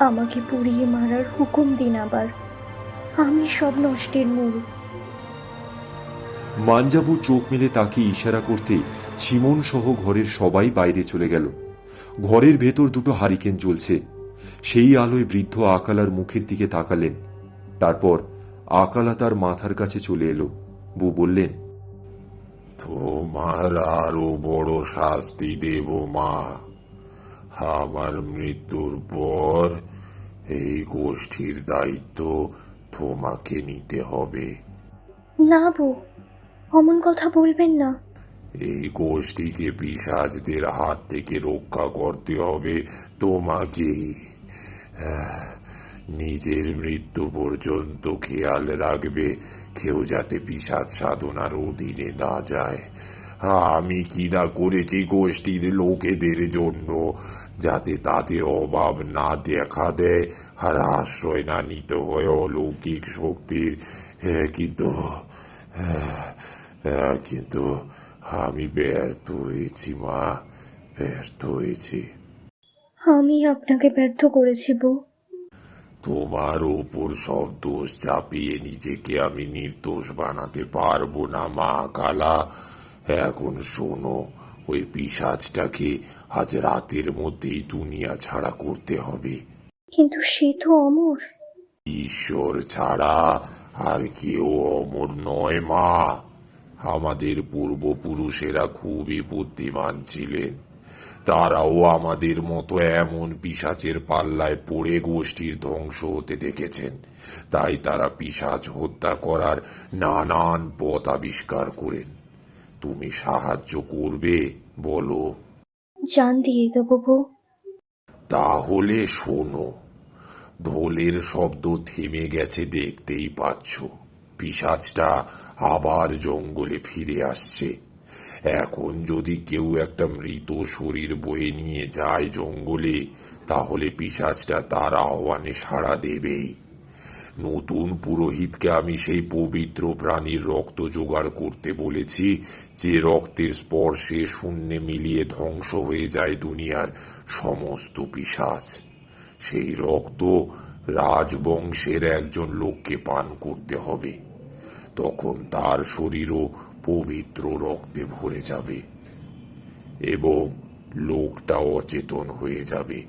B: আমাকে পুড়িয়ে মারার হুকুম দিন আবার, আমি সব নষ্টের মূল।
A: মানজাবু চোখ মেলে তাকে ইশারা করতেই চিমন সহ ঘরের সবাই বাইরে চলে গেল। ঘরের ভেতর দুটো হারিকেন জ্বলছে, সেই আলোয় বৃদ্ধ আকালার মুখের দিকে তাকালেন। তারপর আকালা তার মাথার কাছে চলে এলো। বউ বললেন,
C: তোমার আরো বড় শাস্তি দেব মা। আমার মৃত্যুর পর এই গোষ্ঠীর দায়িত্ব তোমাকে নিতে হবে।
B: না বউ, অমন কথা বলবেন না।
C: এই গোষ্ঠীকে পিশাচদের হাত থেকে রক্ষা করতে হবে তোমাকেই। নিজের মৃত্যু পর্যন্ত খেয়াল রাখবে কেউ যাতে পিশাচ সাধনার অধীনে না যায়। আমি কি না করেছি গোষ্ঠীর লোকেদের জন্য, যাতে তাদের অভাব না দেখা দেয় আর আশ্রয় না নিতে হয় অলৌকিক শক্তির। কিন্তু আমি ব্যর্থ হয়েছি মা, ব্যর্থ হয়েছি।
B: আমি আপনাকে ব্যর্থ করেছি বউ।
C: তোমার ওপর সব দোষ চাপিয়ে নিজেকে আমি নির্দোষ বানাতে পারবো না মা কালা। এখন শোনো, ওই পিশাচটাকে আজ রাতের মধ্যেই দুনিয়া ছাড়া করতে হবে।
B: কিন্তু সে তো অমর।
C: ঈশ্বর ছাড়া আর কেউ অমর নয় মা। আমাদের পূর্বপুরুষেরা খুবই বুদ্ধিমান ছিলেন। তারাও আমাদের মতো এমন পিশাচের পাল্লায় পড়ে গোষ্ঠীর ধ্বংস হতে দেখেছেন। তাই তারা পিশাচ হত্যা করার নানান পথ আবিষ্কার করেন। তুমি সাহায্য করবে বলো?
B: জান দিয়ে দেবো বউ।
C: তাহলে শোনো, ঢোলের শব্দ থেমে গেছে, দেখতেই পাচ্ছ। পিশাচটা আবার জঙ্গলে ফিরে আসছে। এখন যদি কেউ একটা মৃত শরীর বয়ে নিয়ে যায় জঙ্গলে, তাহলে পিশাচটা তার আহ্বানে সাড়া দেবেই। নতুন পুরোহিতকে আমি সেই পবিত্র প্রাণীর রক্ত জোগাড় করতে বলেছি, যে রক্তের স্পর্শে শূন্যে মিলিয়ে ধ্বংস হয়ে যায় দুনিয়ার সমস্ত পিশাচ। সেই রক্ত রাজবংশের একজন লোককে পান করতে হবে। তখন তার শরীরও পবিত্র রক্তে ভরে যাবে এবং লোকটা অচেতন হয়ে যাবে।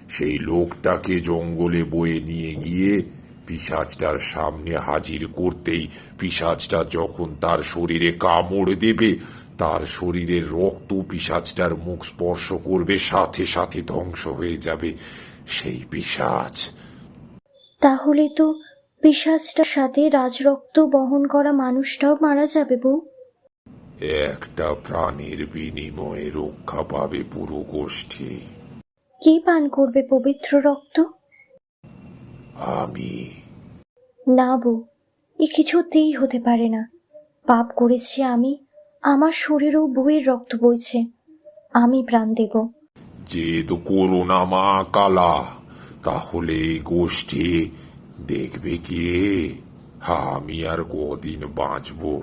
C: সেই লোকটাকে জঙ্গলে বয়ে নিয়ে গিয়ে পিশাচটার সামনে হাজির করতেই পিশাচটা যখন তার শরীরে কামড় দেবে, তার শরীরের রক্ত পিশাচটার মুখ স্পর্শ করবে, সাথে সাথে ধ্বংস হয়ে যাবে সেই পিশাচ।
B: তাহলে তো পিশাচটার সাথে রাজরক্ত বহন করা মানুষটাও মারা যাবে বউ।
C: একটা প্রাণীর বিনিময়ে রক্ষা পাবে পুরো গোষ্ঠী।
B: কে পান করবে পবিত্র রক্ত?
C: আমি।
B: না বউ, এ কিছুতেই হতে পারে না। পাপ করেছি আমি, আমার শরীরেও বউয়ের রক্ত বইছে। আমি প্রাণ দেব।
C: যেহেতু করোনা মা কালা, তাহলে এই গোষ্ঠী দেখবে কে? আমি আর কদিন বাঁচব?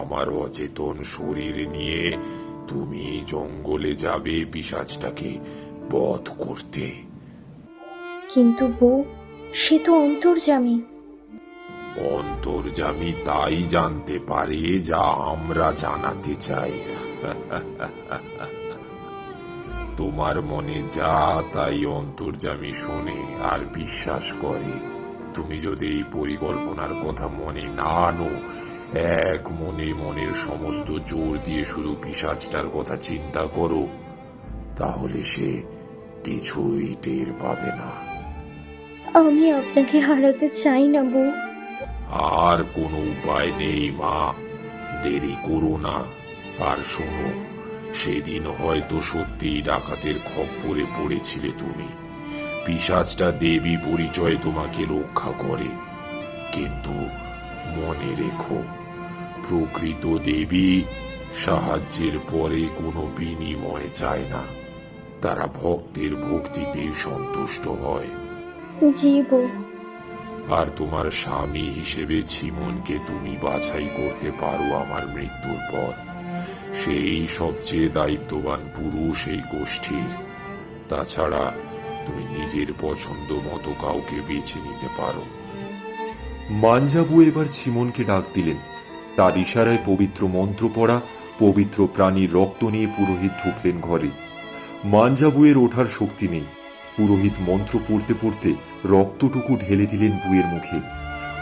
C: আমার অচেতন শরীর নিয়ে তুমি জঙ্গলে যাবে পিশাচটাকে বধ করতে।
B: কিন্তু বউ, সে তো অন্তর্যামী।
C: অন্তর্যামী তাই জানতে পারে যা আমরা জানাতে চাই। তোমার মনে যা, তাই অন্তর্যামী শোনে আর বিশ্বাস করে। তুমি যদি এই পরিকল্পনার কথা মনে না আনো, এক মনে মনের সমস্ত জোর দিয়ে শুধু পিশাচটার কথা চিন্তা করো, তাহলে সে কিছুই টের পাবে না।
B: আমি আপনাকে হারাতে চাই না বউ।
C: আর কোনো উপায় নেই মা, দেরি করো না। আর শোনো, সেদিন হয়তো সত্যিই ডাকাতের খপ্পরে পড়েছিলে তুমি। পিশাচটা দেবী পরিচয় তোমাকে রক্ষা করে, কিন্তু মনে রেখো, প্রকৃত দেবী সাহায্যের পরে কোনো বিনিময় চায় না। তারা ভক্তের ভক্তিতেই সন্তুষ্ট হয়।
B: জি বউ।
C: আর তোমার স্বামী হিসেবে ছিমনকে তুমি বাছাই করতে পারো আমার মৃত্যুর পর। সেই সবচেয়ে দায়িত্ববান পুরুষ এই গোষ্ঠীর। তাছাড়া তুমি নিজের পছন্দ মতো কাউকে বেছে নিতে পারো।
A: মাঞ্জাবু এবার ছিমনকে ডাক দিলেন। তার ইশারায় পবিত্র মন্ত্র পড়া পবিত্র প্রাণীর রক্ত নিয়ে পুরোহিত ঢুকলেন ঘরে। মাঞ্জাবুয়ের ওঠার শক্তি নেই। পুরোহিত মন্ত্র পড়তে পড়তে রক্তটুকু ঢেলে দিলেন বুয়ের মুখে।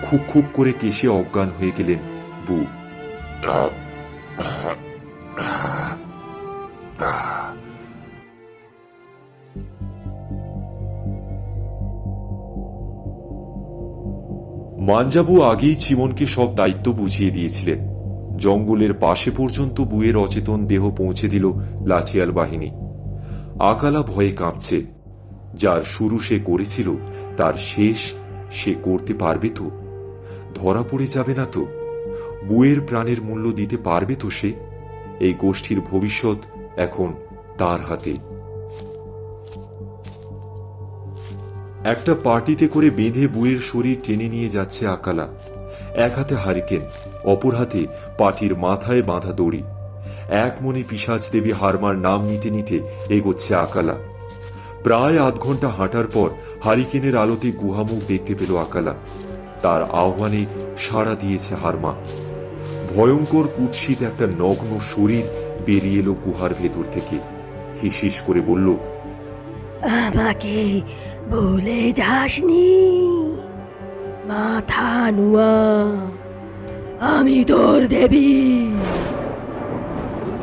A: খুব খুব করে কেশে অজ্ঞান হয়ে গেলেন বু। মাঞ্জাবু আগেই ছিমনকে সব দায়িত্ব বুঝিয়ে দিয়েছিলেন। জঙ্গলের পাশে পর্যন্ত বুয়ের অচেতন দেহ পৌঁছে দিল লাঠিয়াল বাহিনী। আকালা ভয়ে কাঁপছে। যার শুরু সে করেছিল, তার শেষ সে করতে পারবে তো? ধরা পড়ে যাবে না তো? বুয়ের প্রাণের মূল্য দিতে পারবে তো সে? এই গোষ্ঠীর ভবিষ্যৎ এখন তার হাতে। একটা পার্টিতে করে বেঁধে বুয়ের শরীর টেনে নিয়ে যাচ্ছে আকালা। এক হাতে হারিকেন, অপর হাতে পাটির মাথায় বাঁধা দড়ি। এক মনে পিশাচ দেবী হারমার নাম নিতে নিতে এগোচ্ছে আকালা। প্রায় আধ ঘন্টা হাঁটার পর হারিকেনের আলোতে গুহামুখ দেখতে পেল আকালা। তার আহ্বানে সাড়া দিয়েছে হারমা। ভয়ঙ্কর কুৎসিত একটা নগ্ন শরীর বেরিয়ে এলো গুহার ভেতর থেকে। হিসিস করে বলল,
E: আমাকে ভুলে যাসনি মাথা নুয়া, আমি তোর দেবী।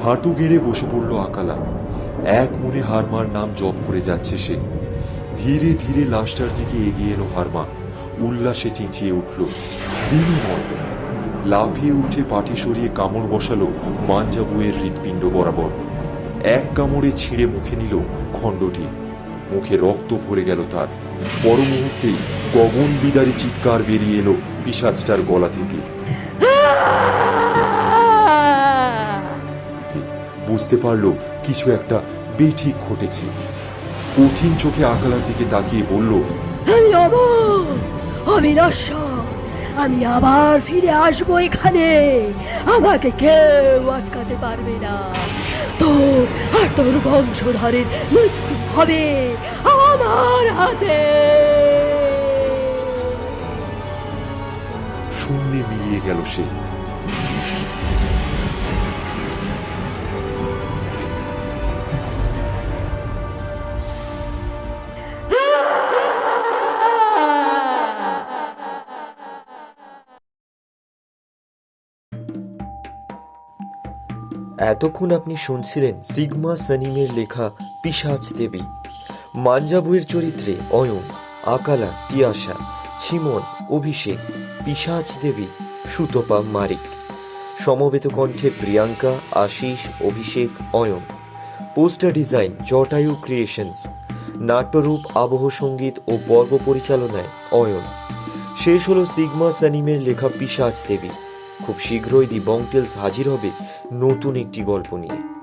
A: হাঁটু গেড়ে বসে পড়ল আকালা। এক মনে হারমার নাম জপ করে যাচ্ছে সে। ধীরে ধীরে লাশটার দিকে এগিয়ে এলো হারমা। উল্লাসে চেঁচিয়ে উঠল, বিনিময়! লাফিয়ে উঠে পাটি সরিয়ে কামড় বসালো মাঞ্জাবুয়ের হৃৎপিণ্ড বরাবর। এক কামড়ে ছিঁড়ে মুখে নিল খণ্ডটি। মুখে রক্ত ভরে গেল তার। পর মুহূর্তেই গগন বিদারী চিৎকার বেরিয়ে এলো পিশাচটার গলা থেকে। বুঝতে পারলো কিছু একটা বেঠিক ঘটেছে। কঠিন চোখে আকালার দিকে তাকিয়ে বলল,
E: আমি অমর, অবিনশ্বর, আমি আবার ফিরে আসবো এখানে। আমাকে কেউ আটকাতে পারবে না। তোর আর তোর বংশধরের মৃত্যু হবে আমার হাতে।
A: শূন্যে মিলিয়ে গেল সে।
H: এতক্ষণ আপনি শুনছিলেন সিগমা সানিমের লেখা পিশাচ দেবী। মাঞ্জা বইয়ের চরিত্রে অয়ন, আকালা, তিয়াশা, ছিমন, অভিষেক, পিশাচ দেবী, সুতপা, মারিক। সমবেত কণ্ঠে Priyanka, Ashis, Abhishek, Ayan. Poster design Jatayu Creations. নাট্যরূপ, আবহ সঙ্গীত ও পর্ব পরিচালনায় অয়ন। শেষ হলো সিগমা সানিমের লেখা পিশাচ দেবী। খুব শীঘ্রই দি বং টেলস হাজির হবে নতুন একটি গল্প নিয়ে।